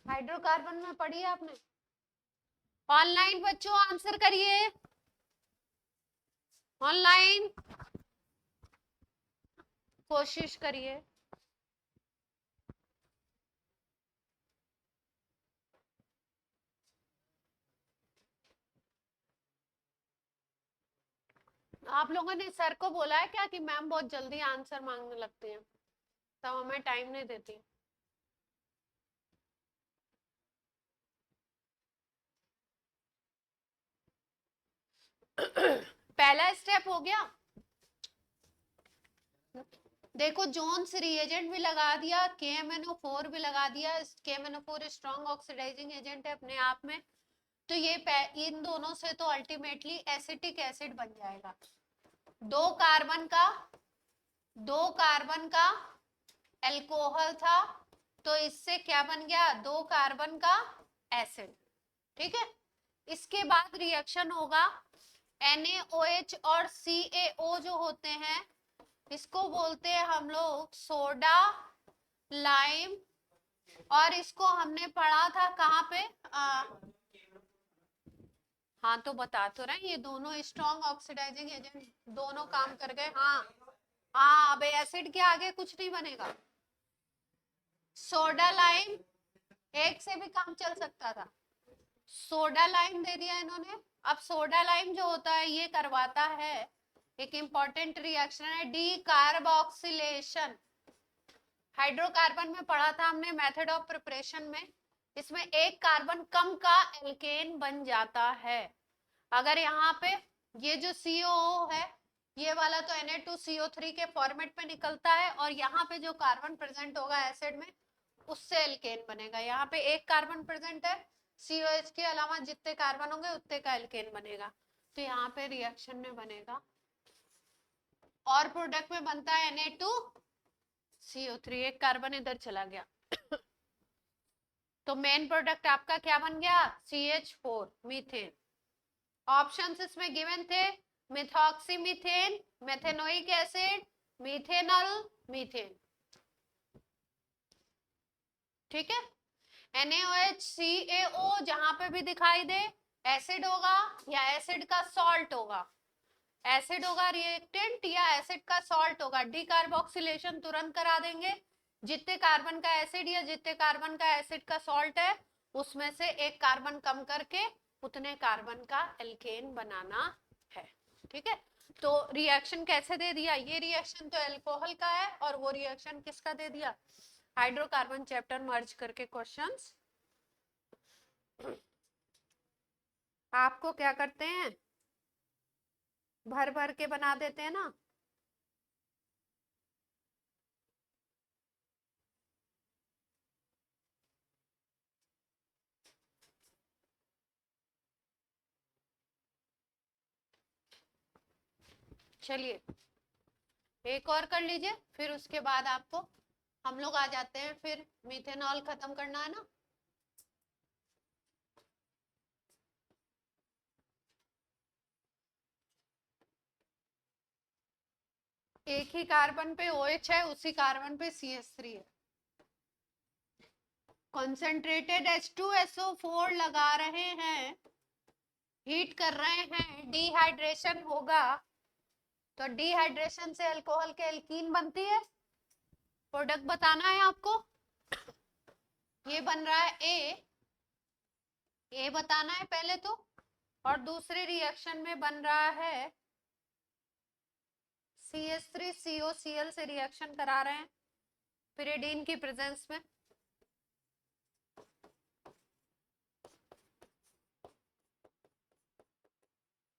हाइड्रोकार्बन में पढ़ी है आपने? ऑनलाइन बच्चों आंसर करिए, ऑनलाइन कोशिश करिए। आप लोगों ने सर को बोला है क्या कि मैम बहुत जल्दी आंसर मांगने लगती हैं, तब हमें टाइम नहीं देती? पहला स्टेप हो गया। देखो जोन्स रिएजेंट भी लगा दिया, KMnO4 भी लगा दिया। KMnO4 स्ट्रॉन्ग ऑक्सीडाइजिंग एजेंट है अपने आप में, तो ये इन दोनों से तो अल्टीमेटली एसिटिक एसिड बन जाएगा। दो कार्बन का अल्कोहल था, तो इससे क्या बन गया? 2 कार्बन का एसिड। ठीक है, इसके बाद रिएक्शन होगा NaOH और CaO जो होते हैं, इसको बोलते हैं हम लोग सोडा लाइम। और इसको हमने पढ़ा था कहाँ पे? हाँ तो बता तो रहे, ये दोनों स्ट्रॉन्ग ऑक्सीडाइजिंग एजेंट दोनों काम कर गए। हाँ हाँ, अब एसिड के आगे कुछ नहीं बनेगा। सोडा लाइम एक से भी काम चल सकता था, सोडा लाइम दे दिया इन्होंने। अब सोडा लाइम जो होता है ये करवाता है एक इंपॉर्टेंट रिएक्शन है डी कार्बोक्सिलेशन। हाइड्रोकार्बन में पढ़ा था हमने मेथड ऑफ प्रिपरेशन में, इसमें एक कार्बन कम का एल्केन बन जाता है। अगर यहाँ पे ये जो COO है, ये वाला तो Na2CO3 के फॉर्मेट में निकलता है, और यहाँ पे जो कार्बन प्रेजेंट होगा एसिड में, उससे एल्केन बनेगा। यहाँ पे एक कार्बन प्रेजेंट है, COH के अलावा जितने कार्बन होंगे उतने का एल्केन बनेगा, तो यहाँ पे रिएक्शन में बनेगा और प्रोडक्ट में बनता है Na2CO3, एक कार्बन इधर चला गया। तो मेन प्रोडक्ट आपका क्या बन गया? CH4 methane. ऑप्शंस इसमें गिवन थे, मिथॉक्सीमीथेन, मेथेनोइक एसिड, मीथेनॉल, मीथेन। ठीक है, NaOH CaO जहां पे भी दिखाई दे एसिड होगा या एसिड का सॉल्ट होगा, एसिड होगा रिएक्टेंट या एसिड का सॉल्ट होगा। डीकार्बोक्सिलेशन तुरंत करा देंगे, जितने कार्बन का एसिड या जितने कार्बन का एसिड का सॉल्ट है उसमें से एक कार्बन कम करके उतने कार्बन का एल्केन बनाना है। ठीक है, तो रिएक्शन कैसे दे दिया? ये रिएक्शन तो अल्कोहल का है, और वो रिएक्शन किसका दे दिया? हाइड्रोकार्बन चैप्टर मर्ज करके क्वेश्चंस आपको क्या करते हैं, भर भर के बना देते हैं ना। चलिए एक और कर लीजिए, फिर उसके बाद आपको हम लोग आ जाते हैं, फिर मीथेनॉल खत्म करना है ना। एक ही कार्बन पे OH है, उसी कार्बन पे CH3 है। कॉन्सेंट्रेटेड H2SO4 लगा रहे हैं, हीट कर रहे हैं, डिहाइड्रेशन होगा, तो डिहाइड्रेशन से अल्कोहल के एल्कीन बनती है। प्रोडक्ट बताना है आपको, ये बन रहा है ए बताना है पहले तो, और दूसरे रिएक्शन में बन रहा है CH3COCl से रिएक्शन करा रहे हैं pyridine की प्रेजेंस में।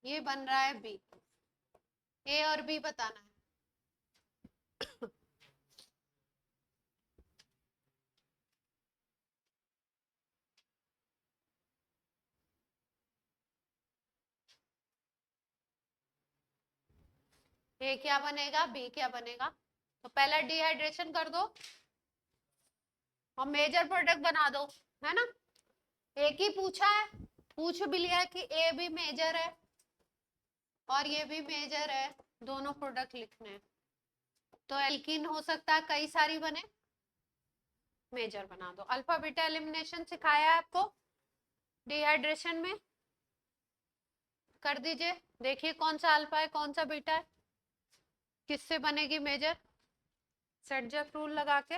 ये बन रहा है बी। ए और बी बताना है। ए क्या बनेगा, बी क्या बनेगा? तो पहला डिहाइड्रेशन कर दो और मेजर प्रोडक्ट बना दो, है ना। एक ही पूछा है, पूछ भी लिया कि ए भी मेजर है और ये भी मेजर है, दोनों प्रोडक्ट लिखने हैं। तो एल्कीन हो सकता है कई सारी बने, मेजर बना दो। अल्फा बीटा एलिमिनेशन सिखाया है आपको डिहाइड्रेशन में, कर दीजिए। देखिए कौन सा अल्फा है कौन सा बीटा है, किससे बनेगी मेजर। सेट जेफ रूल लगा के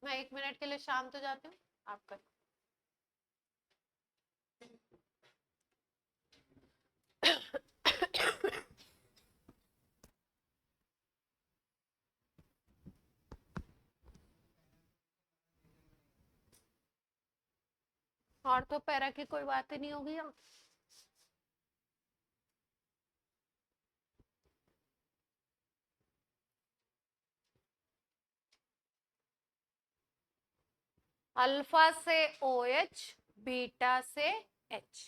मैं 1 मिनट के लिए शांत हो जाती हूँ, आप कर। और तो पैरा की कोई बात ही नहीं होगी यहाँ। अल्फा से OH, बीटा से H।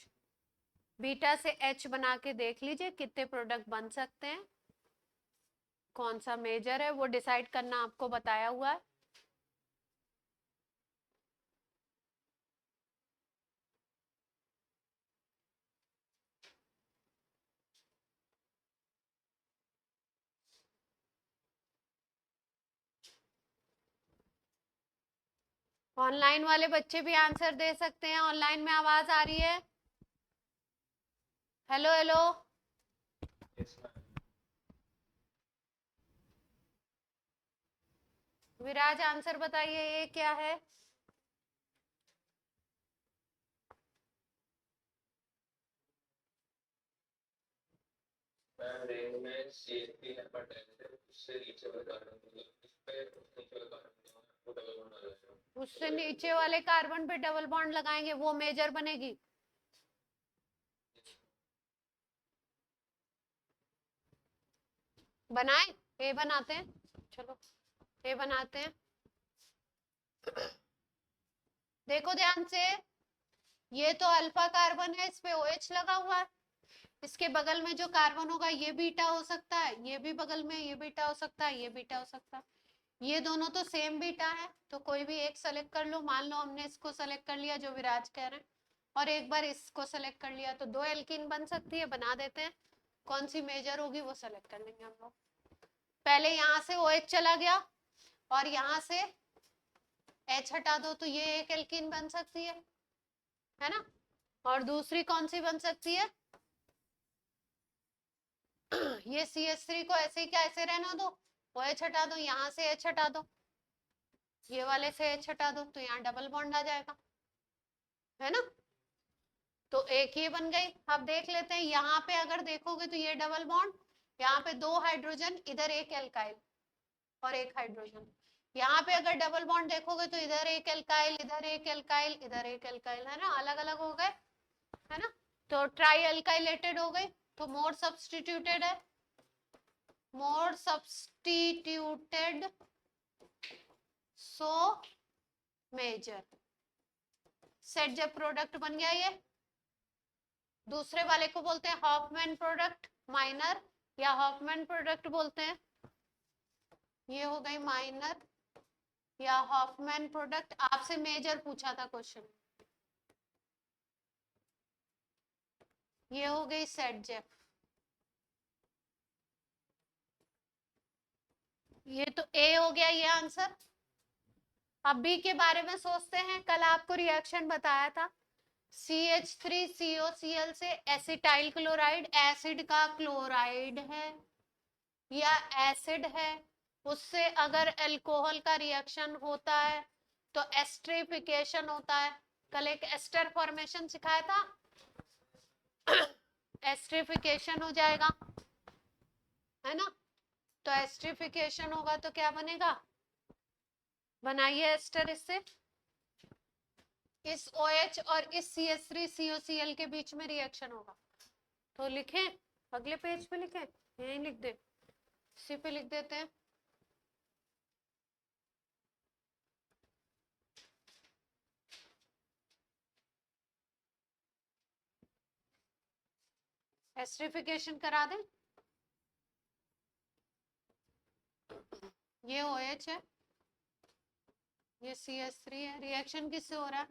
बीटा से H बना के देख लीजिए कितने प्रोडक्ट बन सकते हैं, कौन सा मेजर है वो डिसाइड करना आपको बताया हुआ है। ऑनलाइन वाले बच्चे भी आंसर दे सकते हैं। ऑनलाइन में आवाज आ रही है? Hello hello. विराज आंसर बताइए, ये क्या है? उससे नीचे वाले कार्बन पे डबल बॉन्ड लगाएंगे, वो मेजर बनेगी। बनाए, ए बनाते हैं, चलो ए बनाते हैं। देखो ध्यान से, ये तो अल्फा कार्बन है, इस पे OH लगा हुआ है। इसके बगल में जो कार्बन होगा ये बीटा हो सकता है, ये भी बगल में ये बीटा हो सकता है, ये बीटा हो सकता है। ये दोनों तो सेम बीटा है, तो कोई भी एक सेलेक्ट कर लो। मान लो हमने इसको सेलेक्ट कर लिया जो विराज कह रहे हैं, और एक बार इसको सेलेक्ट कर लिया, तो 2 एल्कीन बन सकती है, बना देते हैं। कौन सी मेजर होगी वो सेलेक्ट कर लेंगे हम लोग। पहले यहाँ से OH चला गया और यहाँ से H हटा दो, तो ये एक एल्कीन बन सकती है ना। और दूसरी कौन सी बन सकती है? ये CH3 को ऐसे ही क्या ऐसे रहना दो, OH हटा दो, यहाँ से H हटा दो, ये वाले से H हटा दो, तो यहाँ डबल बॉन्ड आ जाएगा, है ना। तो एक ये बन गई। अब देख लेते हैं, यहाँ पे अगर देखोगे तो ये डबल बॉन्ड, यहाँ पे 2 हाइड्रोजन, इधर एक एल्काइल और एक हाइड्रोजन। यहाँ पे अगर डबल बॉन्ड देखोगे तो इधर एक एल्काइल, इधर एक एल्काइल, इधर एक एल्काइल, है ना, अलग अलग हो गए, है ना। तो ट्राई एल्काइलेटेड हो गई, तो मोर सब्स्टिट्यूटेड है, मोर सब्स्टिट्यूटेड, सो मेजर। सेट जब प्रोडक्ट बन गया, ये दूसरे वाले को बोलते हैं हॉफमैन प्रोडक्ट माइनर, या हॉफमैन प्रोडक्ट बोलते हैं। ये हो गई माइनर या हॉफमैन प्रोडक्ट। आपसे मेजर पूछा था क्वेश्चन, ये हो गई सेट जेफ। ये तो ए हो गया ये आंसर। अब बी के बारे में सोचते हैं। कल आपको रिएक्शन बताया था, CH3COCl से एसिटाइल क्लोराइड, एसिड का क्लोराइड है या एसिड है, उससे अगर अल्कोहल का रिएक्शन होता है तो एस्टरिफिकेशन होता है। कल एक एस्टर फॉर्मेशन सिखाया था, एस्टरिफिकेशन हो जाएगा। है ना। तो एस्टरिफिकेशन होगा तो क्या बनेगा, बनाइए एस्टर, इससे इस OH और इस CH3 COCl के बीच में रिएक्शन होगा। तो लिखें, अगले पेज पे लिखें, यहीं लिख दे, इसी पे लिख देते हैं। एस्टरिफिकेशन करा दें, ये OH है, ये CH3 है, रिएक्शन किससे हो रहा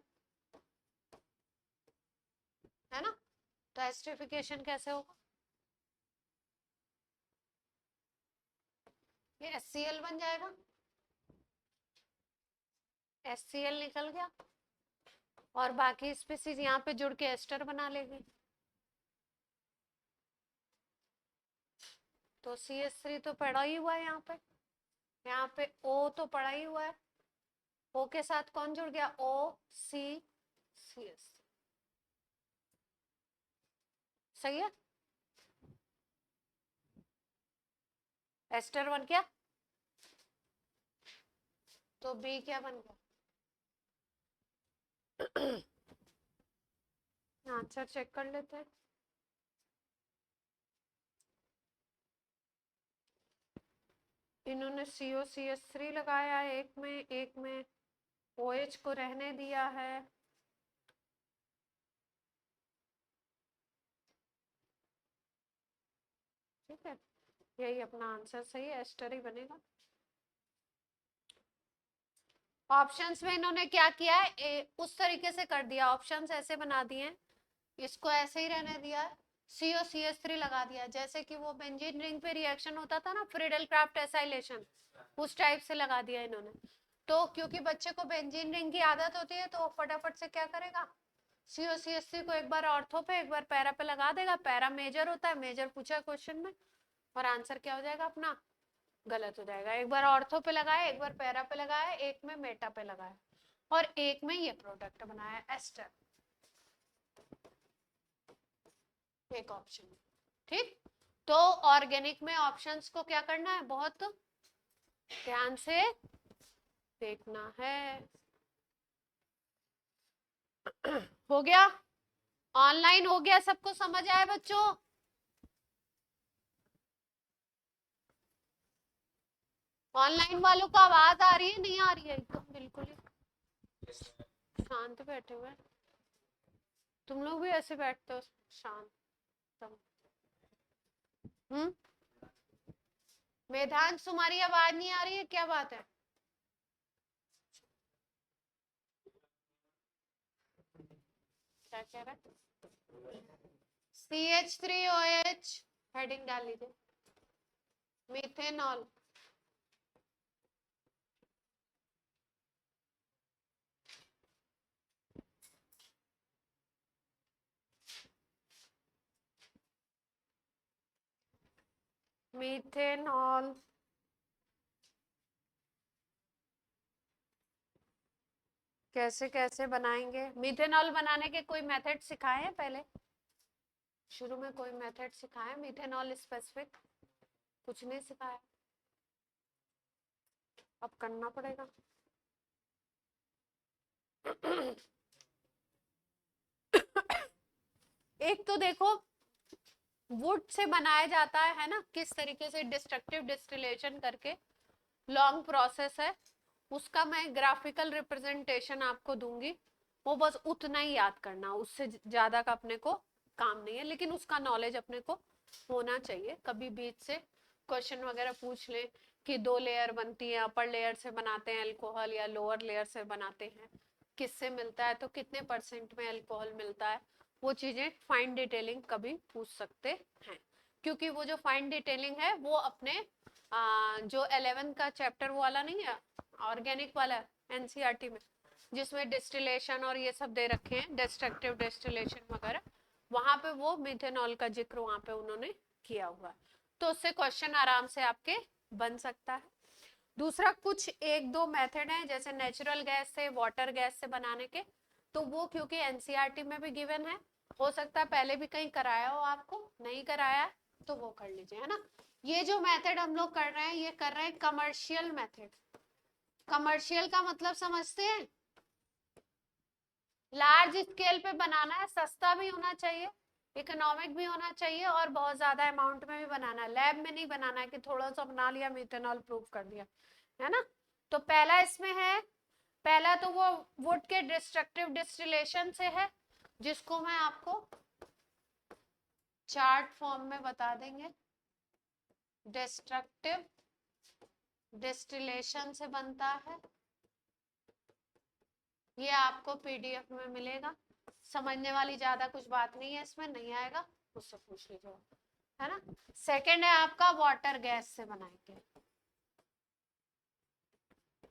है ना। तो एस्टरिफिकेशन कैसे होगा, ये HCl बन जाएगा, HCl निकल गया और बाकी स्पीसीज यहाँ पे जुड़ के एस्टर बना लेगी। तो CH3 तो पड़ा ही हुआ है यहाँ पे O तो पड़ा ही हुआ है, O के साथ कौन जुड़ गया, OCCS, सही है, एस्टर बन गया। तो B क्या बन गया, आंसर चेक कर लेते हैं। इन्होंने COCH3 लगाया एक में OH को रहने दिया है, ठीक है, यही अपना आंसर सही है, एस्टर ही बनेगा। ऑप्शंस में इन्होंने क्या किया है, उस तरीके से कर दिया, ऑप्शंस ऐसे बना दिए, इसको ऐसे ही रहने दिया, COCH3 लगा दिया, जैसे कि वो बेंजीन रिंग पे रिएक्शन होता था ना, फ्रीडल क्राफ्ट एसाइलेशन, उस टाइप से लगा दिया इन्होंने। तो क्योंकि बच्चे को बेंजीन रिंग की आदत होती है तो फटाफट से क्या करेगा, COCH3 को एक बार ऑर्थो पे एक बार पैरा पे लगा देगा, पैरा मेजर होता है, मेजर पूछा क्वेश्चन में, और आंसर क्या हो जाएगा अपना, गलत हो जाएगा। एक बार ऑर्थो पे लगाया, एक बार पैरा पे लगाया, एक में मेटा पे लगाया, और एक में ये प्रोडक्ट बनाया एस्टर, एक ऑप्शन, ठीक। तो ऑर्गेनिक में ऑप्शंस को क्या करना है, बहुत ध्यान से देखना है। हो गया, ऑनलाइन हो गया, सबको समझ आया बच्चों, ऑनलाइन वालों को आवाज आ रही है, नहीं आ रही है, एकदम बिल्कुल ही शांत बैठे हुए, तुम लोग भी ऐसे बैठते हो शांत। मेधांश, तुम्हारी आवाज नहीं आ रही है, क्या बात है, क्या कह रहा है, CH3OH हेडिंग डाल लीजिए, मिथेनॉल, मिथेनॉल, कैसे कैसे बनाएंगे, मिथेनॉल बनाने के कोई मेथड सिखाए हैं पहले, शुरू में कोई मेथड सिखाए मिथेनॉल स्पेसिफिक, कुछ नहीं सिखाया, अब करना पड़ेगा। एक तो देखो वुड से बनाया जाता है ना, किस तरीके से डिस्ट्रक्टिव डिस्टिलेशन करके, लॉन्ग प्रोसेस है, उसका मैं ग्राफिकल रिप्रेजेंटेशन आपको दूंगी, वो बस उतना ही याद करना, उससे ज्यादा का अपने को काम नहीं है, लेकिन उसका नॉलेज अपने को होना चाहिए। कभी बीच से क्वेश्चन वगैरह पूछ ले कि 2 लेयर बनती है, अपर लेयर से बनाते हैं अल्कोहल या लोअर लेयर से बनाते हैं, किससे मिलता है, तो कितने % में अल्कोहल मिलता है, वो चीजें फाइन डिटेलिंग कभी पूछ सकते हैं, क्योंकि वो जो फाइन डिटेलिंग है वो अपने जो 11 का चैप्टर वो वाला नहीं है, ऑर्गेनिक वाला NCERT में, जिसमें डिस्टिलेशन और ये सब दे रखे हैं, डिस्ट्रक्टिव डिस्टिलेशन वगैरह, वहां पे वो मिथेनॉल का जिक्र वहां पे उन्होंने किया हुआ है, तो उससे क्वेश्चन आराम से आपके बन सकता है। दूसरा कुछ एक दो मेथड है, जैसे नेचुरल गैस से, वाटर गैस से बनाने के, तो वो क्योंकि NCERT में भी गिवन है, हो सकता है पहले भी कहीं कराया हो, आपको नहीं कराया तो वो कर लीजिए, है ना। ये जो मेथड हम लोग कर रहे हैं, ये कर रहे हैं कमर्शियल मेथड। कमर्शियल का मतलब समझते हैं? लार्ज स्केल पे बनाना है, सस्ता भी होना चाहिए, इकोनॉमिक भी होना चाहिए, और बहुत ज्यादा अमाउंट में भी बनाना है। लैब में नहीं बनाना है कि थोड़ा सा बना लिया, मेथनॉल प्रूव कर दिया, है ना। तो पहला इसमें है, पहला तो वो वुड के डिस्ट्रक्टिव डिस्टिलेशन से है, जिसको मैं आपको चार्ट फॉर्म में बता देंगे। डिस्ट्रक्टिव डिस्टिलेशन से बनता है, ये आपको पीडीएफ में मिलेगा। समझने वाली ज्यादा कुछ बात नहीं है इसमें, नहीं आएगा उससे पूछ लीजिएगा, है ना। सेकंड है आपका वाटर गैस से बनाएंगे।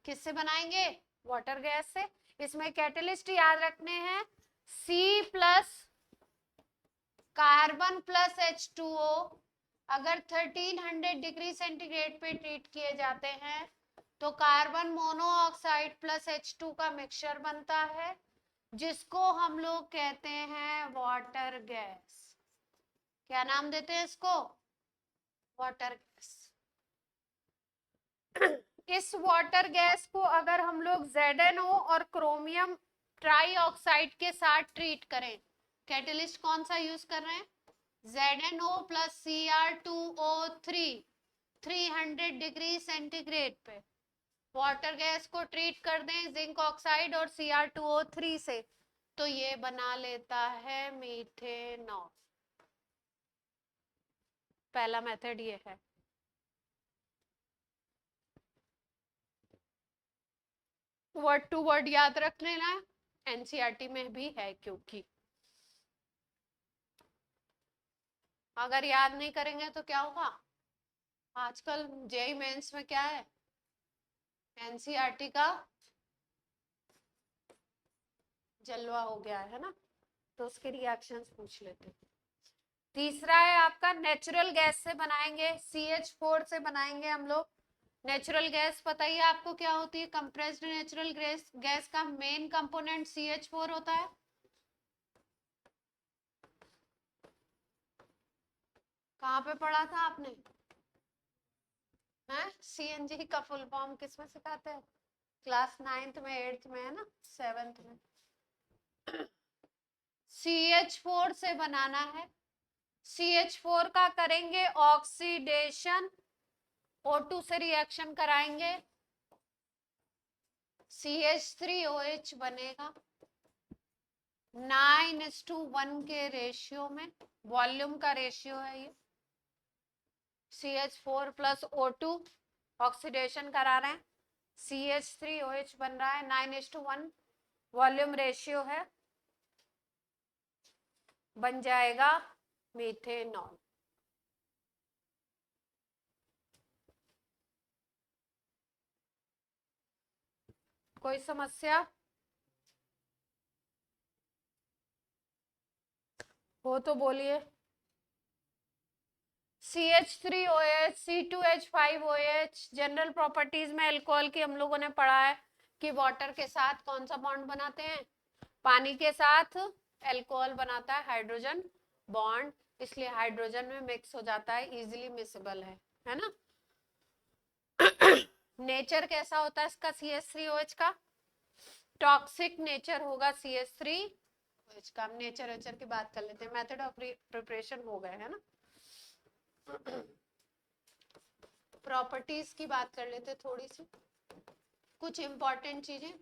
किससे बनाएंगे? वाटर गैस से। इसमें कैटलिस्ट याद रखने हैं, C plus carbon plus H2O अगर 1300 डिग्री सेंटीग्रेड पे ट्रीट किए जाते हैं तो कार्बन मोनोऑक्साइड प्लस H2 का मिक्सचर बनता है, जिसको हम लोग कहते हैं वाटर गैस। क्या नाम देते हैं इसको? Water gas. इस वाटर गैस को अगर हम लोग ZnO और क्रोमियम ट्राईऑक्साइड के साथ ट्रीट करें, कैटलिस्ट कौन सा यूज कर रहे हैं? ZnO plus Cr2O3 300 degree centigrade पे वाटर गैस को ट्रीट कर दें जिंक ऑक्साइड और Cr2O3 से, तो ये बना लेता है मीथेनॉल। पहला मेथड ये है। वर्ड टू वर्ड याद रख लेना है, एनसीईआरटी में भी है, क्योंकि अगर याद नहीं करेंगे तो क्या होगा? आजकल जेई मेंस में क्या है, एनसीईआरटी का जलवा हो गया है ना, तो उसके रिएक्शंस पूछ लेते हैं। तीसरा है आपका नेचुरल गैस से बनाएंगे, CH4 से बनाएंगे हम लोग। नेचुरल गैस पता ही है आपको क्या होती है? कंप्रेस्ड नेचुरल गैस का मेन कंपोनेंट CH4 होता है। कहाँ पे पढ़ा था आपने? हैं? CNG का फुल फॉर्म किसमें सिखाते हैं? क्लास 9th में, 8th में, है ना, 7th में। CH4 से बनाना है। CH4 का करेंगे ऑक्सीडेशन, O2 से रिएक्शन कराएंगे, CH3OH बनेगा 9:1 के रेशियो में, वॉल्यूम का रेशियो है ये। CH4 प्लस O2 ऑक्सीडेशन करा रहे हैं, CH3OH बन रहा है, 9:1 वॉल्यूम रेशियो है, बन जाएगा मीथेनॉल। कोई समस्या हो तो बोलिए। CH3OH, C2H5OH, जनरल प्रॉपर्टीज में अल्कोहल की हम लोगों ने पढ़ा है कि वाटर के साथ कौन सा बॉन्ड बनाते हैं? पानी के साथ अल्कोहल बनाता है हाइड्रोजन बॉन्ड, इसलिए हाइड्रोजन में मिक्स हो जाता है, इजीली मिसेबल है ना। नेचर कैसा होता है इसका CH3OH का? टॉक्सिक नेचर होगा CH3OH का। नेचर वेचर की बात कर लेते हैं, मेथड ऑफ प्रिपरेशन हो गए, है ना। प्रॉपर्टीज की बात कर लेते हैं थोड़ी सी, कुछ इंपॉर्टेंट चीजें।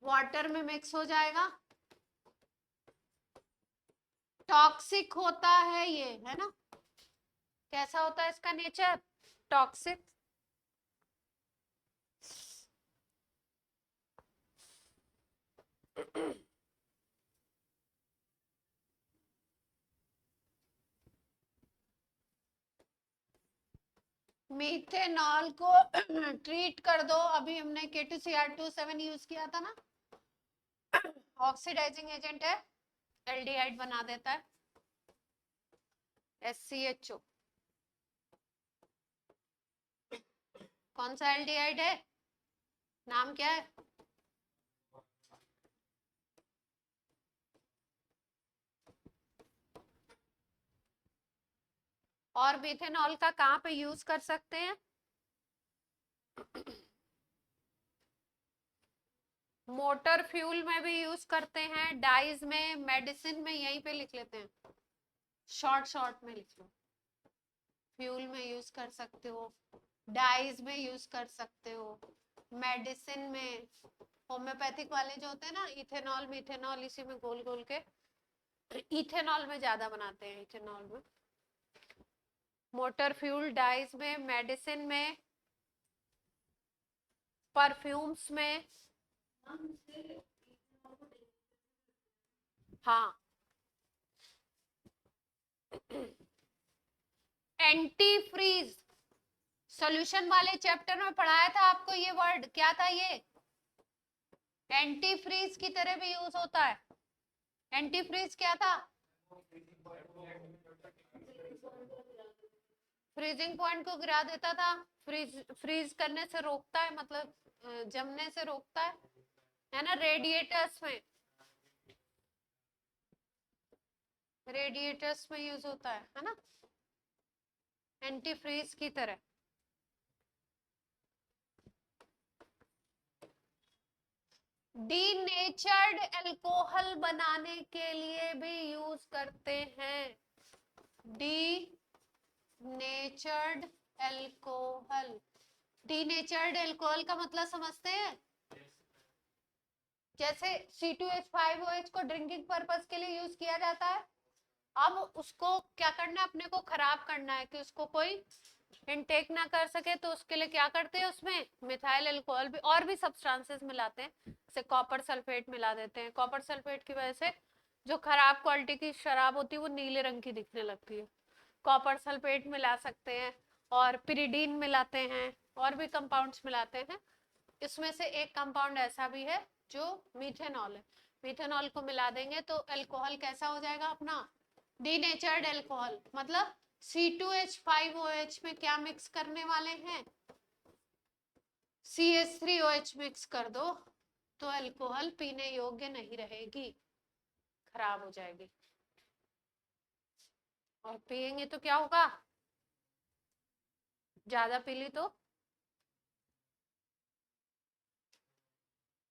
वाटर में मिक्स हो जाएगा, टॉक्सिक होता है ये, है ना। कैसा होता है इसका नेचर? टॉक्सिक। मीथेनॉल को ट्रीट कर दो, अभी हमने K2Cr27 यूज किया था ना, ऑक्सीडाइजिंग एजेंट है, एल्डिहाइड बना देता है, SCHO। कौन सा एल्डिहाइड है? नाम क्या है? और मिथेनॉल का कहाँ पे यूज कर सकते हैं? मोटर फ्यूल में भी यूज करते हैं, डाइज में, मेडिसिन में, यहीं पे लिख लेते हैं, शॉर्ट शॉर्ट में लिख लो। फ्यूल में यूज कर सकते हो, डाइज में यूज कर सकते हो, मेडिसिन में, होम्योपैथिक वाले जो होते हैं ना, इथेनॉल मिथेनॉल इसी में गोल गोल के, इथेनॉल में ज्यादा बनाते हैं, इथेनॉल में, मोटर फ्यूल, डाइज में, मेडिसिन में, परफ्यूम्स में। हाँ, एंटी फ्रीज, सॉल्यूशन वाले चैप्टर में पढ़ाया था आपको ये वर्ड, क्या था ये? एंटी फ्रीज की तरह भी यूज होता है। एंटी फ्रीज क्या था? फ्रीजिंग पॉइंट को गिरा देता था, फ्रीज करने से रोकता है, मतलब जमने से रोकता है ना। रेडिएटर्स में यूज होता है ना, एंटी फ्रीज की तरह। डीनेचर्ड अल्कोहल बनाने के लिए भी यूज करते हैं, डीनेचर्ड अल्कोहल। डीनेचर्ड अल्कोहल का मतलब समझते हैं? जैसे C2H5OH को ड्रिंकिंग पर्पस के लिए यूज किया जाता है, अब उसको क्या करना है, अपने को खराब करना है कि उसको कोई इनटेक ना कर सके, तो उसके लिए क्या करते हैं, उसमें मिथाइल अल्कोहल भी और भी सब्सटेंसेस मिलाते हैं, जैसे कॉपर सल्फेट मिला देते हैं। कॉपर सल्फेट की वजह से जो खराब क्वालिटी की शराब होती है वो नीले रंग की दिखने लगती है, कॉपर सल्फेट मिला सकते हैं, और पिरिडीन मिलाते हैं, और भी कंपाउंड्स मिलाते हैं। इसमें से एक कंपाउंड ऐसा भी है जो मीथेनॉल है, मीथेनॉल को मिला देंगे तो अल्कोहल कैसा हो जाएगा अपना, डीनेचर्ड अल्कोहल। मतलब C2H5OH में क्या मिक्स करने वाले हैं, CH3OH मिक्स कर दो तो अल्कोहल पीने योग्य नहीं रहेगी, खराब हो जाएगी। और पिएंगे तो क्या होगा, ज्यादा पी ली तो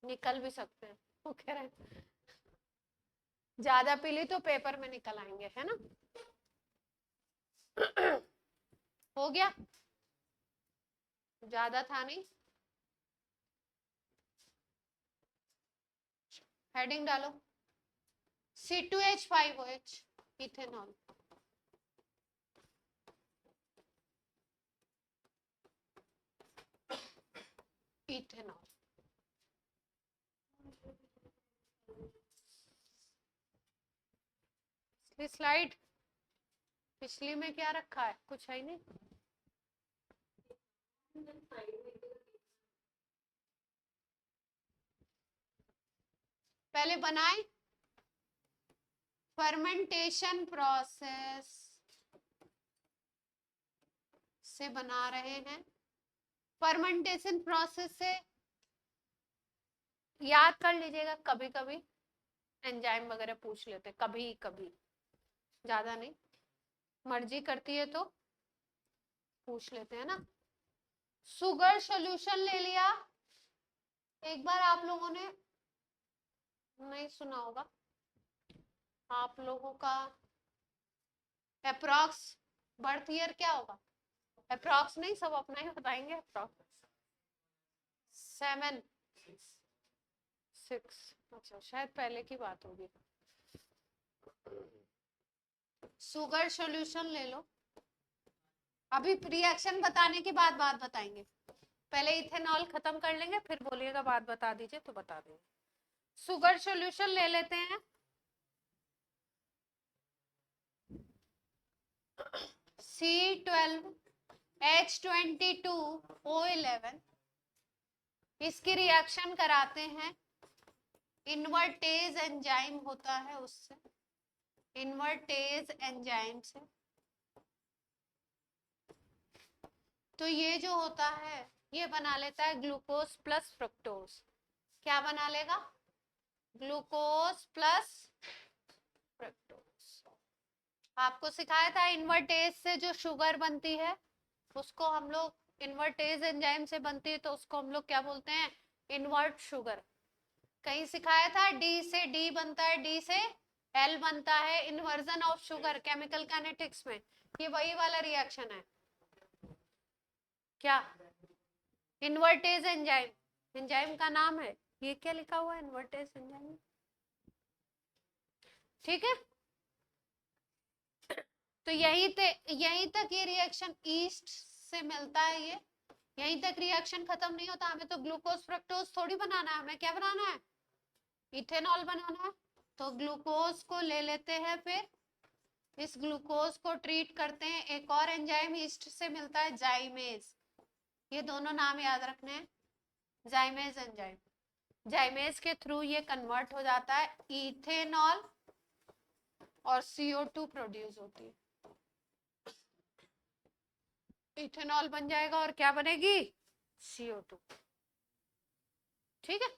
निकल भी सकते हैं, वो कह रहे हैं ज्यादा पी ली तो पेपर में निकल आएंगे, है ना। हो गया, ज्यादा था नहीं। हेडिंग डालो, C2H5OH इथेनॉल। इथेनॉल स्लाइड पिछली में क्या रखा है, कुछ है ही नहीं। पहले बनाए, फर्मेंटेशन प्रोसेस से बना रहे हैं। फर्मेंटेशन प्रोसेस से याद कर लीजिएगा, कभी कभी एंजाइम वगैरह पूछ लेते, कभी कभी, ज्यादा नहीं, मर्जी करती है तो पूछ लेते हैं ना। शुगर सॉल्यूशन ले लिया, एक बार आप लोगों ने नहीं सुना होगा, आप लोगों का अप्रॉक्स बर्थ ईयर क्या होगा, अप्रॉक्स नहीं, सब अपना ही बताएंगे, अप्रॉक्स 7 6, अच्छा शायद पहले की बात होगी। शुगर सॉल्यूशन ले लो, अभी रिएक्शन बताने के बाद बात बताएंगे, पहले इथेनॉल खत्म कर लेंगे, फिर बोलिएगा बात बता दीजिए तो बता देंगे। शुगर सॉल्यूशन ले लेते हैं, C12H22O11, इसकी रिएक्शन कराते हैं, इन्वर्टेज एंजाइम होता है उससे, इन्वर्टेज एंजाइम से। तो ये जो होता है ये बना लेता है ग्लूकोज प्लस फ्रुक्टोज, क्या बना लेगा, ग्लूकोज प्लस फ्रुक्टोज। आपको सिखाया था इन्वर्टेज से जो शुगर बनती है उसको हम लोग इन्वर्टेज एंजाइम से बनती है तो उसको हम लोग क्या बोलते हैं, इन्वर्ट शुगर। कहीं सिखाया था डी से डी बनता है, डी से एल बनता है, inversion of sugar chemical kinetics में। ये वही वाला रिएक्शन है क्या, इन्वर्टेज एंजाइम, एंजाइम का नाम है ये, क्या लिखा हुआ है इन्वर्टेज एंजाइम, ठीक है। तो यहीं तक ये रिएक्शन ईस्ट से मिलता है, ये यहीं तक रिएक्शन खत्म नहीं होता। हमें तो ग्लूकोज फ्रक्टोज थोड़ी बनाना है, हमें क्या बनाना है, इथेनॉल बनाना है। तो ग्लूकोज को ले लेते हैं, फिर इस ग्लूकोज को ट्रीट करते हैं, एक और एंजाइम ईस्ट से मिलता है जाइमेज, ये दोनों नाम याद रखने हैं, जाइमेज एंजाइम। जाइमेज के थ्रू ये कन्वर्ट हो जाता है इथेनॉल और CO2 प्रोड्यूस होती है, इथेनॉल बन जाएगा और क्या बनेगी, CO2, ठीक है।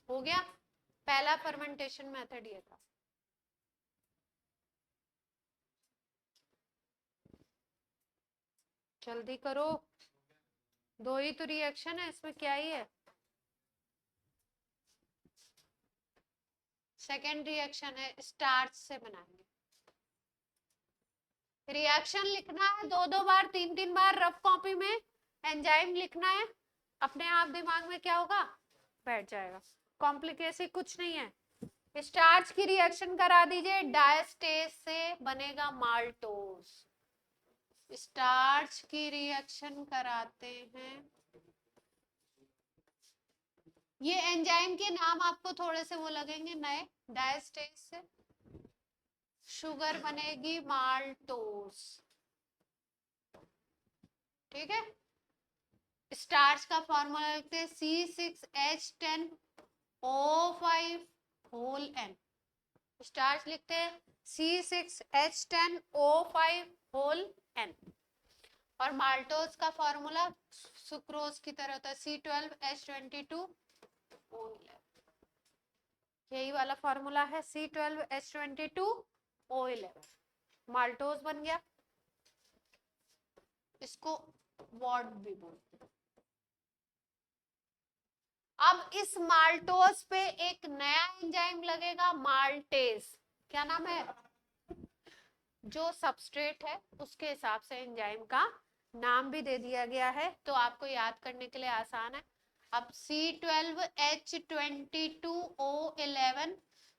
हो गया, पहला फर्मेंटेशन मेथड ये था। जल्दी करो, दो ही तो रिएक्शन है इसमें, क्या ही है। सेकेंड रिएक्शन है स्टार्च से बनाएंगे, रिएक्शन लिखना है दो दो बार, तीन तीन बार रफ कॉपी में, एंजाइम लिखना है, अपने आप दिमाग में क्या होगा, बैठ जाएगा, कॉम्प्लिकेशन कुछ नहीं है। स्टार्च की रिएक्शन करा दीजिए, डायस्टेज से बनेगा माल्टोज, स्टार्च की रिएक्शन कराते हैं। ये एंजाइम के नाम आपको थोड़े से वो लगेंगे नए, डायस्टेज से शुगर बनेगी माल्टोज, ठीक है। स्टार्च का फॉर्मूला लिखते हैं C6H10O5 होल N, स्टार्च लिखते हैं C6H10O5 होल N, और माल्टोज का फॉर्मूला सुक्रोज की तरह होता है C12H22O11, यही वाला फॉर्मूला है C12H22O11, माल्टोज बन गया, इसको वॉट भी बोलते हैं। अब इस माल्टोज पे एक नया एंजाइम लगेगा माल्टेज, क्या नाम है, जो सबस्ट्रेट है उसके हिसाब से एंजाइम का नाम भी दे दिया गया है, तो आपको याद करने के लिए आसान है। अब C12H22O11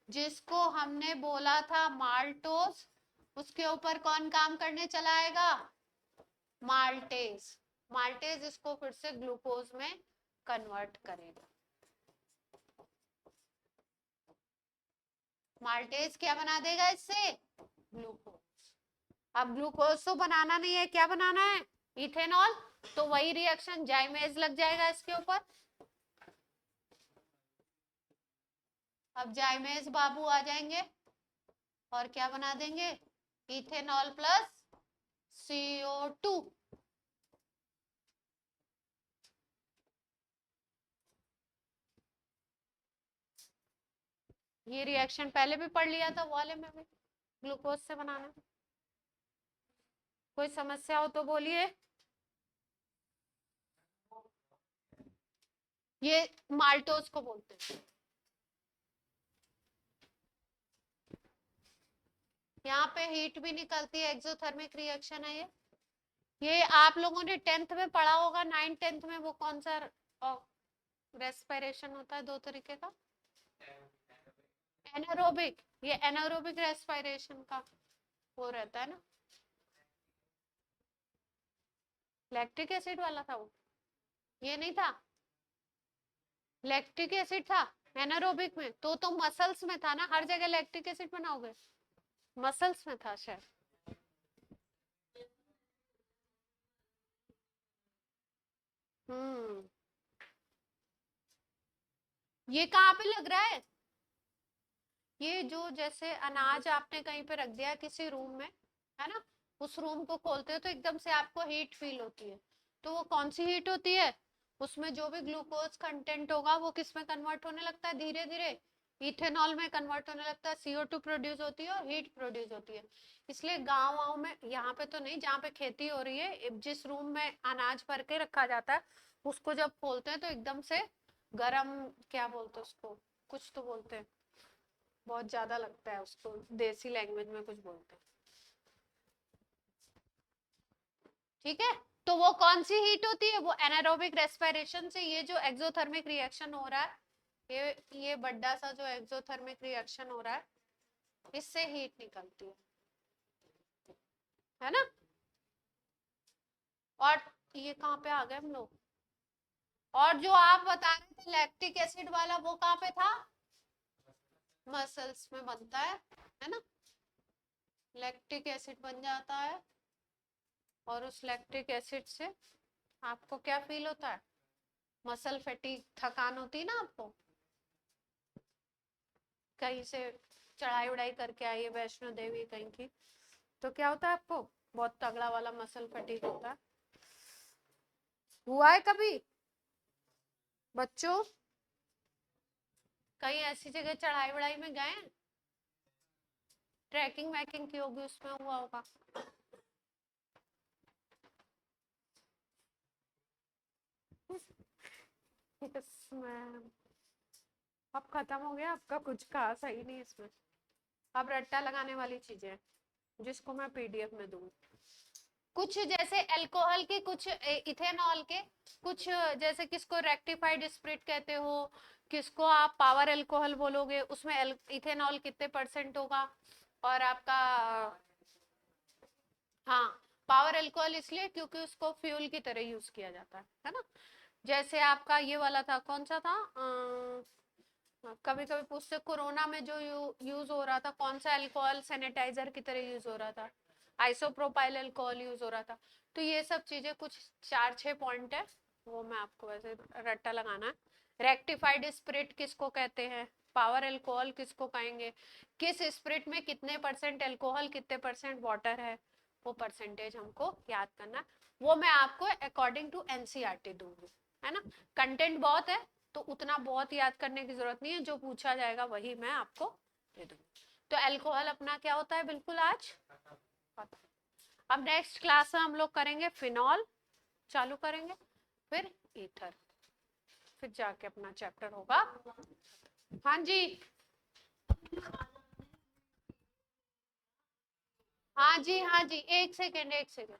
जिसको हमने बोला था माल्टोज, उसके ऊपर कौन काम करने चला आएगा, माल्टेज, माल्टेज इसको फिर से ग्लूकोज में कन्वर्ट करेगा, माल्टेज क्या बना देगा इससे, ग्लूकोज। अब ग्लूकोज तो बनाना नहीं है, क्या बनाना है, इथेनॉल, तो वही रिएक्शन जाइमेज लग जाएगा इसके ऊपर। अब जाइमेज बाबू आ जाएंगे और क्या बना देंगे, इथेनॉल प्लस CO2, ये रिएक्शन पहले भी पढ़ लिया था वाले में भी, ग्लूकोज से बनाना। कोई समस्या हो तो बोलिए। ये माल्टोज को बोलते हैं, यहाँ पे हीट भी निकलती है, एक्सोथर्मिक रिएक्शन है ये आप लोगों ने 10th में पढ़ा होगा, 9th 10th में, वो कौन सा रेस्पिरेशन होता है दो तरीके का, एनारोबिक, ये एनारोबिक रेस्पिरेशन का वो रहता है ना, लैक्टिक एसिड वाला था वो, ये नहीं था, लैक्टिक एसिड था एनारोबिक में, तो मसल्स में था ना, हर जगह लैक्टिक एसिड बनाओगे, मसल्स में था शायद। ये कहाँ पे लग रहा है, ये जो जैसे अनाज आपने कहीं पे रख दिया किसी रूम में, है ना, उस रूम को खोलते हो तो एकदम से आपको हीट फील होती है, तो वो कौन सी हीट होती है, उसमें जो भी ग्लूकोज कंटेंट होगा वो किस में कन्वर्ट होने लगता है, धीरे धीरे इथेनॉल में कन्वर्ट होने लगता है, CO2 प्रोड्यूस होती है और हीट प्रोड्यूस होती है। इसलिए गाँव वाँव में, यहाँ पे तो नहीं, जहाँ पे खेती हो रही है, जिस रूम में अनाज भर के रखा जाता है, उसको जब खोलते हैं तो एकदम से गरम, क्या बोलते हैं उसको, कुछ तो बोलते हैं, बहुत ज्यादा लगता है उसको, देसी लैंग्वेज में कुछ बोलते हैं। ठीक है, तो वो कौन सी हीट होती है, वो एनारोबिक रेस्पिरेशन से, ये जो एक्सोथर्मिक रिएक्शन हो रहा है, ये बड़ा सा जो एक्सोथर्मिक रिएक्शन हो रहा है, इससे हीट निकलती है ना। और ये कहाँ पे आ गए हम लोग, और जो आप बता रहे थे लैक्टिक एसिड वाला, वो कहाँ पे था, मसल्स में बनता है ना, लैक्टिक एसिड बन जाता है, और उस लैक्टिक एसिड से आपको क्या फील होता है, मसल फैटीग, थकान होती है ना आपको, कहीं से चढ़ाई उड़ाई करके आई है वैष्णो देवी कहीं की, तो क्या होता है आपको, बहुत तगड़ा वाला मसल फैटीग होता है। हुआ है कभी बच्चों, कहीं ऐसी जगह चढ़ाई उड़ाई में गए, ट्रैकिंग वैकिंग की होगी, उसमें हुआ होगा। यस मैम, अब खत्म हो गया आपका, कुछ कहा सही नहीं इसमें, अब रट्टा लगाने वाली चीजें जिसको मैं PDF में दूंगी, कुछ जैसे अल्कोहल के, कुछ इथेनॉल के, कुछ जैसे किसको रेक्टिफाइड स्पिरिट कहते हो, किसको आप पावर अल्कोहल बोलोगे, उसमें इथेनॉल कितने % होगा, और आपका, हाँ, पावर अल्कोहल इसलिए क्योंकि उसको फ्यूल की तरह यूज किया जाता है ना। जैसे आपका ये वाला था, कौन सा था, कभी कभी पूछते कोरोना में जो यूज हो रहा था, कौन सा अल्कोहल सैनिटाइजर की तरह यूज हो रहा था, आइसोप्रोपाइल अल्कोहल यूज हो रहा था। तो ये सब चीजें कुछ 4-6 पॉइंट है, वो मैं आपको वैसे रट्टा लगाना है। रेक्टिफाइड स्पिरिट किसको कहते हैं, पावर अल्कोहल किसको कहेंगे, किस स्पिरिट में कितने % अल्कोहल, कितने % वाटर है, वो परसेंटेज हमको याद करना, वो मैं आपको अकॉर्डिंग टू NCERT दूंगी, है ना। कंटेंट बहुत है, तो उतना बहुत याद करने की जरूरत नहीं है, जो पूछा जाएगा वही मैं आपको दे दूंगी। तो अल्कोहल अपना क्या होता है बिल्कुल आज पता। अब नेक्स्ट क्लास में हम लोग करेंगे फिनॉल, चालू करेंगे, फिर ईथर, फिर जाके अपना चैप्टर होगा। हाँ जी, हाँ जी, हाँ जी, एक सेकेंड, एक सेकेंड।